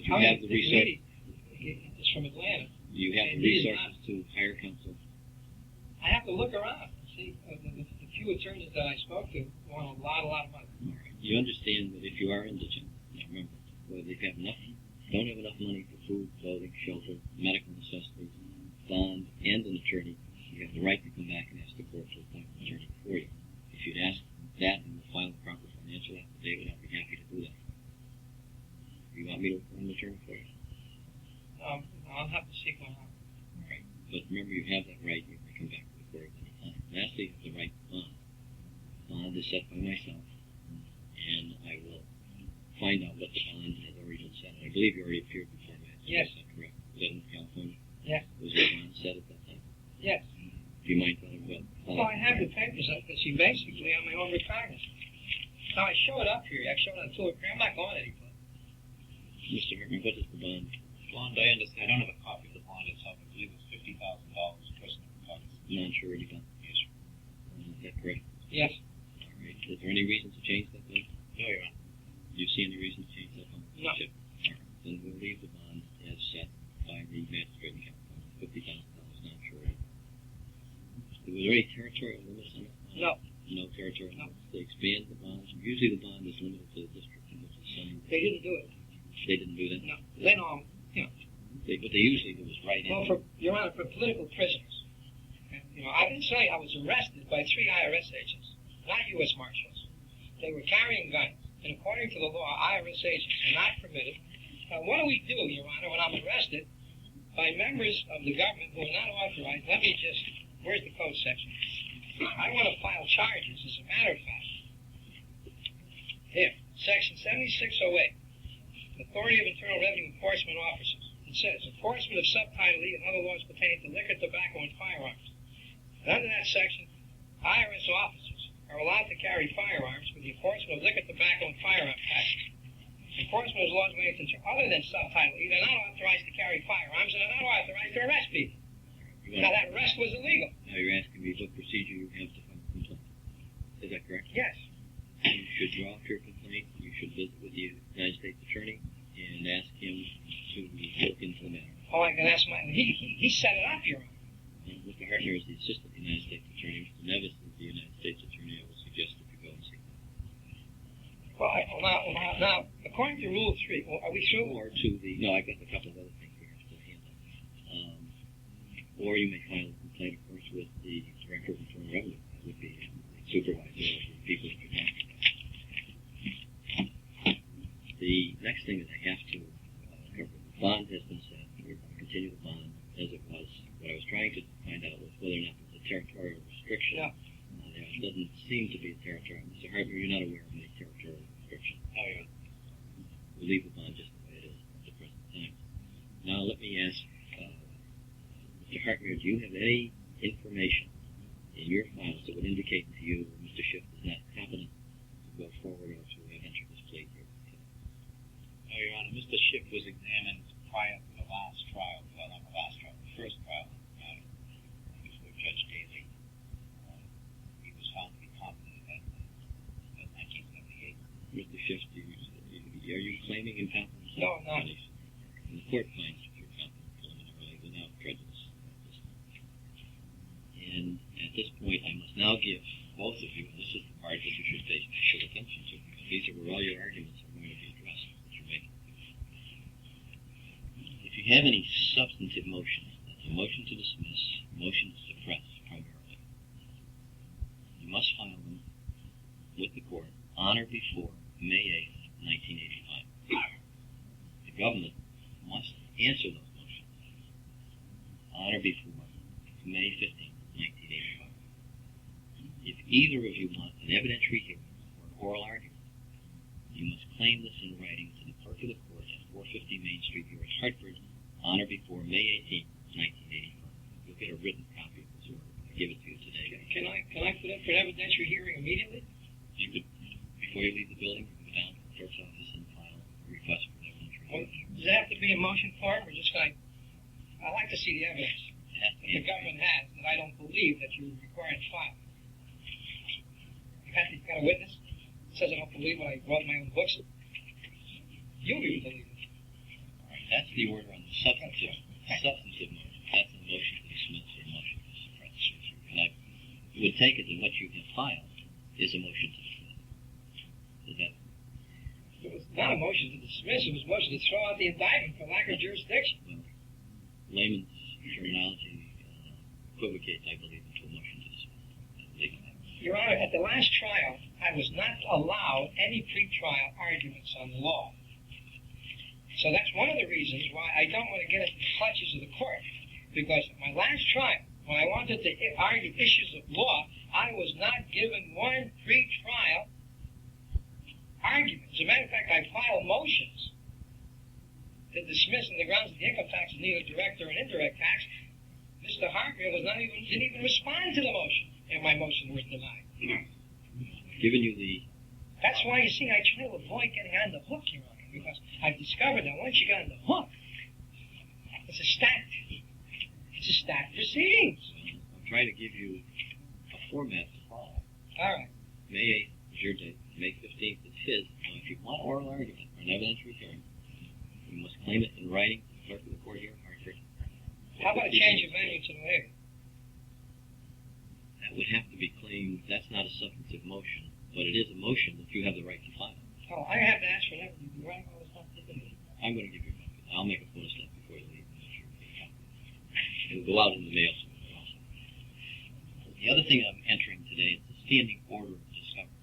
you have the resources. It's from Atlanta. Do you have the resources to hire counsel? I have to look around and see. The few attorneys that I spoke to want a lot of money. All right. You understand that if you are indigent, now remember, whether they don't have enough money for food, clothing, shelter, medical necessities, bond, and an attorney, you have the right to come back and ask the court to appoint an attorney for you. If you'd ask that and file the proper financial affidavit, I'd be happy to do that. Do you want me to appoint an attorney for you? I'll have to seek one out. All right. But remember, you have that right. You can come back to the court at any time. Lastly, you have the right to bond. Bond is set by myself, and I will find out what the bond has already been set. I believe you already appeared before me. Yes. Is that correct? Was that in California? Yes. Was your bond set at that time? Yes. Do you mind telling me what? Well, I have the papers up to see basically on my own retirement. Now, I showed up here. I showed up to it. I'm not going anywhere. Mr. Herman, what is the bond? Bond, I understand. I don't have a copy of the bond itself. I believe it's $50,000 personal funds. Non-surety bond. Yes, sir. Is that correct? Yes. All right. Is there any reason to change that bond? No, Your Honor. Do you see any reason to change that bond? No. Sure. All right. Then we'll leave the bond as set by the magistrate in California, $50,000 non-surety. Was there any territorial limits on it? No. No territorial No. limits. They expand the bonds. Usually the bond is limited to the district in which it's signed. They didn't do it. They didn't do that? No. Then, What they usually do is write in. well, Your Honor, for political prisoners. And, I didn't say I was arrested by 3 IRS agents, not U.S. Marshals. They were carrying guns, and according to the law, IRS agents are not permitted. Now, what do we do, Your Honor, when I'm arrested by members of the government who are not authorized? Let me just, where's the code section? I want to file charges, as a matter of fact. Here, section 7608, Authority of Internal Revenue Enforcement Officers. It says, enforcement of subtitle E and other laws pertaining to liquor, tobacco, and firearms. And under that section, IRS officers are allowed to carry firearms for the enforcement of liquor, tobacco, and firearm taxes. Enforcement of laws relating to other than subtitle E, they're not authorized to carry firearms, and they're not authorized to arrest people. Now, that arrest was illegal. Now you're asking me what procedure you have to file a complaint. Is that correct? Yes. You should draw up your complaint. You should visit with the United States Attorney and ask him to look into the matter. Oh, I can ask he set it up, Your Honor. Mr. Hartner is the Assistant United States Attorney. Mr. Nevis is the United States Attorney. I would suggest that you go and see him. Well, now, if according to Rule 3, are we through? Or to the, no, I've got a couple of other things we have to handle. Or you may file a complaint, of course, with the Director of Internal Revenue. That would be the supervisor of the people that you're talking about. The next thing that I have to cover, the bond has been set. We're going to continue the bond as it was. What I was trying to find out was whether or not there's a territorial restriction. Yeah. There doesn't seem to be a territorial. Mr. Hartman, you're not aware of any territorial restriction. Oh, yeah. We'll leave the bond just the way it is at the present time. Now let me ask Mr. Hartman, do you have any information in your files that would indicate to you that Mr. Schiff is not competent to go forward or to enter this plea here? No, Your Honor, Mr. Schiff was examined prior to the last trial, well, not the last trial, the first trial, before Judge Daly. He was found to be competent at 1978. Mr. Schiff, are you claiming incompetence? No, I'm not. And the court finds that you're competent preliminarily without prejudice. And at this point, I must now give both of you, and this is the part that you should pay special attention to, because these are where all your arguments are going to be addressed that you're making. If you have any substantive motions, that's a motion to dismiss, a motion to suppress primarily, you must file them with the court on or before May 8th, 1985. The government must answer those motions on or before May 15th, 1985. If either of you want an evidentiary hearing or an oral argument, you must claim this in writing to the clerk of the court at 450 Main Street here at Hartford on or before May 18th, 1985. You'll get a written copy of this order. I'll give it to you today. Can I put in for an evidentiary hearing immediately? You could, before you leave the building, you can go down to the clerk's office and file a request for an evidentiary Well, hearing. does there have to be a motion for it, or just I like to see the evidence It has to that the be- government has that I don't believe that you're required to file. You've got a witness that says I don't believe what I wrote in my own books. You really believe it. All right, that's the order on the substantive motion. That's a motion to dismiss or a motion to suppress. And I would take it that what you have filed is a motion to dismiss. Is that? It was not a motion to dismiss, it was a motion to throw out the indictment for lack of jurisdiction. Well, layman's terminology equivocates, I believe, into a motion to dismiss. Your Honor, at the last trial, I was not allowed any pre-trial arguments on the law. So that's one of the reasons why I don't want to get into the clutches of the court. Because at my last trial, when I wanted to argue issues of law, I was not given one pre-trial argument. As a matter of fact, I filed motions to dismiss on the grounds that the income tax is neither direct or an indirect tax. Mr. Hargrave didn't even respond to the motion, and my motion was denied. Given you the That's why, you see, I try to avoid getting on the hook, Your Honor, because I've discovered that once you get on the hook, it's a stacked proceedings. I'm trying to give you a format to follow. All right. May 8th is your date. May 15th is his. Now, if you want oral argument or an evidentiary hearing, you must claim it in writing to the clerk of the court here in Hartford. How about a change of venue to New Haven? That would have to be claimed. That's not a substantive motion, but it is a motion that you have the right to file. Oh, I have to ask for that. You're right. Oh, it's not taken. I'm going to give you a copy. I'll make a photostat before you leave. It'll go out in the mail soon also. The other thing I'm entering today is the standing order of discovery.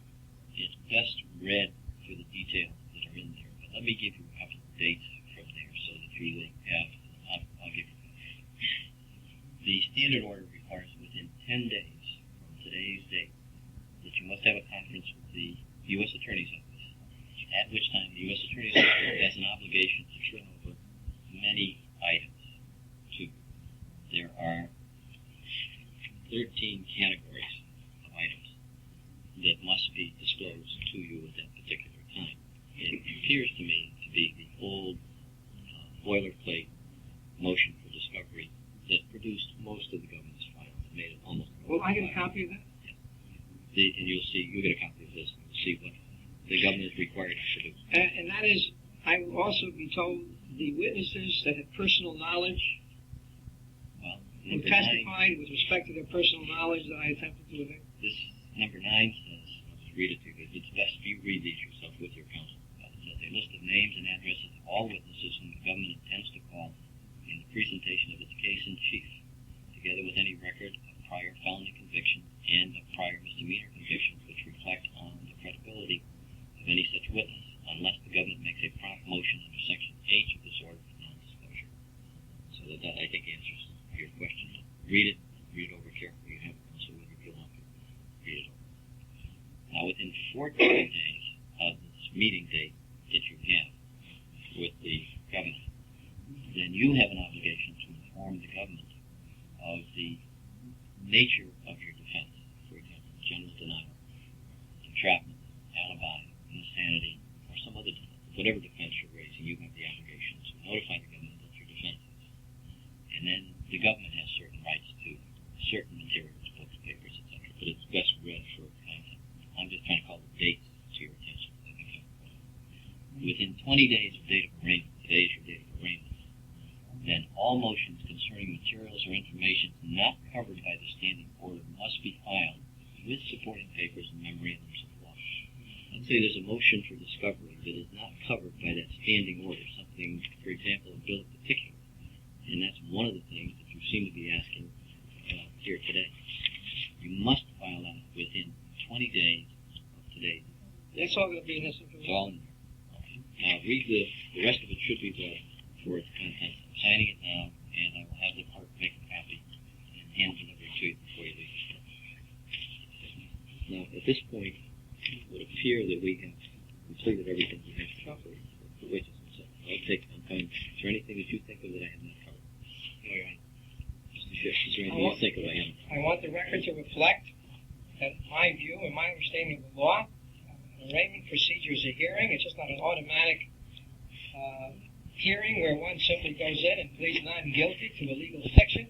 It's best read for the details that are in there, but let me give you a couple of dates from there so that you really have. I'll give you. The standard order requires within 10 days from today's date that you must have a conference with the U.S. Attorney's Office, at which time the U.S. Attorney's Office has an obligation to turn over many items to you. There are 13 categories of items that must be disclosed to you at that particular time. It appears to me to be the old boilerplate motion for discovery that produced most of the government's files. It made it almost. Will I get a copy of that? Yes. And you'll get a copy of this and you'll see what the government is required to do. And that is, I will also be told the witnesses that have personal knowledge Well, who number 9, testified with respect to their personal knowledge that I attempted to evict. this number 9 says, I'll just read it to you, it's best if you read these yourself with your counsel. It says a list of meeting date that you have with the government, then you have an obligation to inform the government of the nature of your defense. For example, general denial, entrapment, alibi, insanity, or some other defense. Whatever defense you're raising, you have the obligation to notify the government of your defense. And then the government has certain rights to certain materials, books, papers, etc. But it's best read for content. I'm just trying to call the dates to your attention. Within 20 days of date of arraignment, today is your date of arraignment, then all motions concerning materials or information not covered by the standing order must be filed with supporting papers and memorandums of law. Let's say there's a motion for discovery that is not covered by that standing order, something, for example, a bill of particulars. And that's one of the things that you seem to be asking here today. You must file that within 20 days of today. That's all going to be in this It's information. all in there. Okay. Now read the rest of it should be there for its content. I'm signing it now, and I will have the clerk make a copy and hand deliver it to you before you leave. Now, at this point, it would appear that we have completed everything we have to complete for witnesses and so on. I'll take some time. Is there anything that you think of that I have not covered? No, Your Honor. Mr. Schiff, is there anything you think of I haven't? I want the record to reflect that my view and my understanding of the law, an arraignment procedure is a hearing. It's just not an automatic hearing where one simply goes in and pleads not guilty to a legal fiction.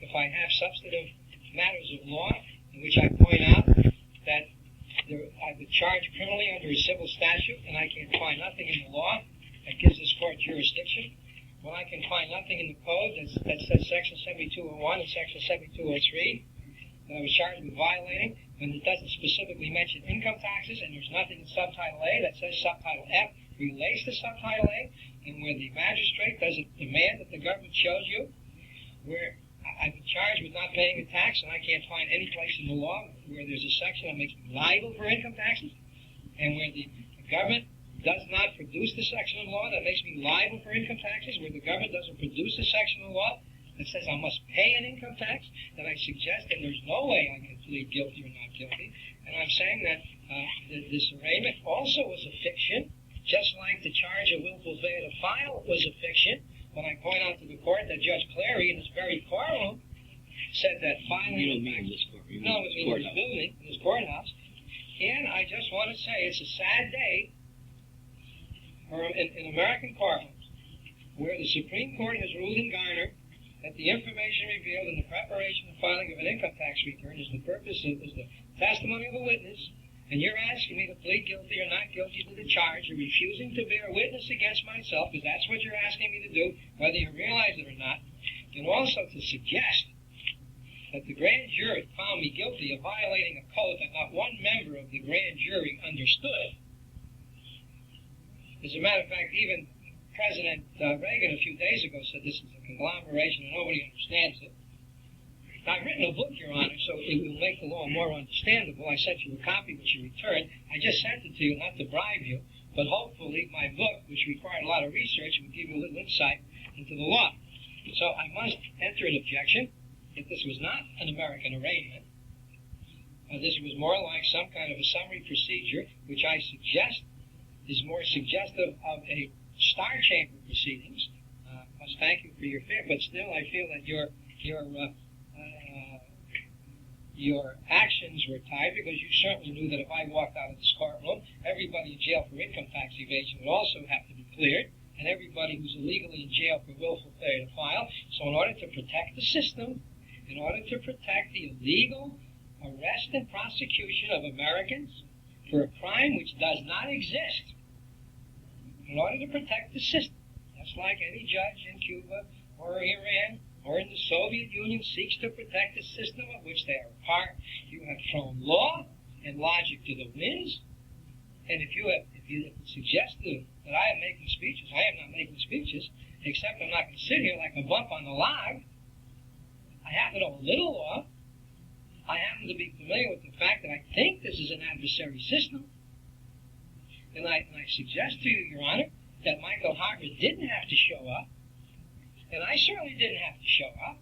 If I have substantive matters of law in which I point out that I've been charged criminally under a civil statute and I can find nothing in the law that gives this court jurisdiction, when I can find nothing in the code that says Section 7201 and Section 7203 that I was charged with violating, when it doesn't specifically mention income taxes, and there's nothing in Subtitle A that says Subtitle F relates to Subtitle A, and where the magistrate doesn't demand that the government shows you, where I've been charged with not paying a tax, and I can't find any place in the law where there's a section that makes me liable for income taxes, and where the government does not produce the section of law that makes me liable for income taxes, where the government doesn't produce the section of law that says I must pay an income tax, then I suggest that there's no way I can plead guilty or not guilty. And I'm saying that this arraignment also was a fiction, just like the charge of willful failure to file was a fiction. When I point out to the court that Judge Clary in this very courtroom said that filing... You don't mean in this court. You mean No, in it this was in courthouse. this building, in this courthouse. And I just want to say it's a sad day in American courtrooms where the Supreme Court has ruled in Garner that the information revealed in the preparation and filing of an income tax return is the testimony of a witness, and you're asking me to plead guilty or not guilty to the charge. You're refusing to bear witness against myself, because that's what you're asking me to do, whether you realize it or not, and also to suggest that the grand jury found me guilty of violating a code that not one member of the grand jury understood. As a matter of fact, even President Reagan a few days ago said this is a conglomeration and nobody understands it. I've written a book, Your Honor, so it will make the law more understandable. I sent you a copy which you returned. I just sent it to you not to bribe you, but hopefully my book, which required a lot of research, will give you a little insight into the law. So I must enter an objection that this was not an American arraignment. This was more like some kind of a summary procedure, which I suggest is more suggestive of a Star Chamber proceedings. I must thank you for your fear, but still I feel that your actions were tied, because you certainly knew that if I walked out of this courtroom, everybody in jail for income tax evasion would also have to be cleared, and everybody who's illegally in jail for willful failure to file. So in order to protect the system, in order to protect the illegal arrest and prosecution of Americans for a crime which does not exist, in order to protect the system, just like any judge in Cuba or Iran or in the Soviet Union seeks to protect the system of which they are a part, you have thrown law and logic to the winds. And if you suggest that I am making speeches, I am not making speeches, except I'm not going to sit here like a bump on the log. I happen to know a little law. I happen to be familiar with the fact that I think this is an adversary system. And I suggest to you, Your Honor, that Michael Harvard didn't have to show up, and I certainly didn't have to show up.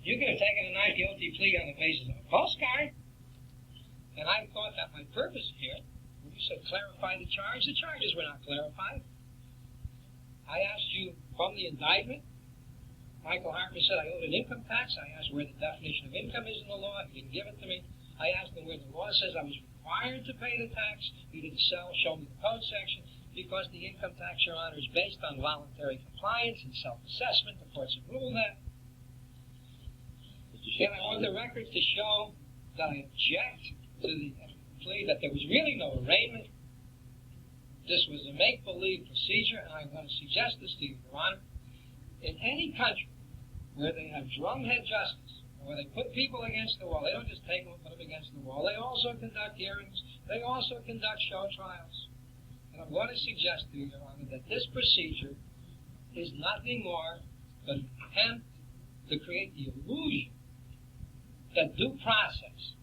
You could have taken a not guilty plea on the basis of a postcard, and I thought that my purpose here was You said clarify the charge. The charges were not clarified. I asked you from the indictment. Michael Hartman said I owed an income tax. I asked where the definition of income is in the law. He didn't give it to me. I asked him where the law says I was required to pay the tax. He didn't show me the code section, because the income tax, Your Honor, is based on voluntary compliance and self-assessment. The courts have ruled that. And I want the record to show that I object to the plea, that there was really no arraignment. This was a make-believe procedure, and I'm going to suggest this to you, Your Honor. In any country where they have drumhead justice, where they put people against the wall, they don't just take them and put them against the wall. They also conduct hearings. They also conduct show trials. And I'm going to suggest to you, Your Honor, that this procedure is nothing more but an attempt to create the illusion that due process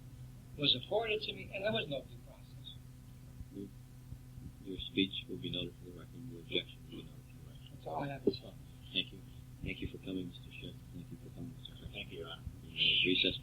was afforded to me, and there was no due process. Your speech will be noted for the record. Your objection will be noted for the record. That's all I have to say. Thank you. Thank you for coming, Mr. Schiff. Thank you for coming, Mr. Schiff. Thank you, Your Honor. Recess.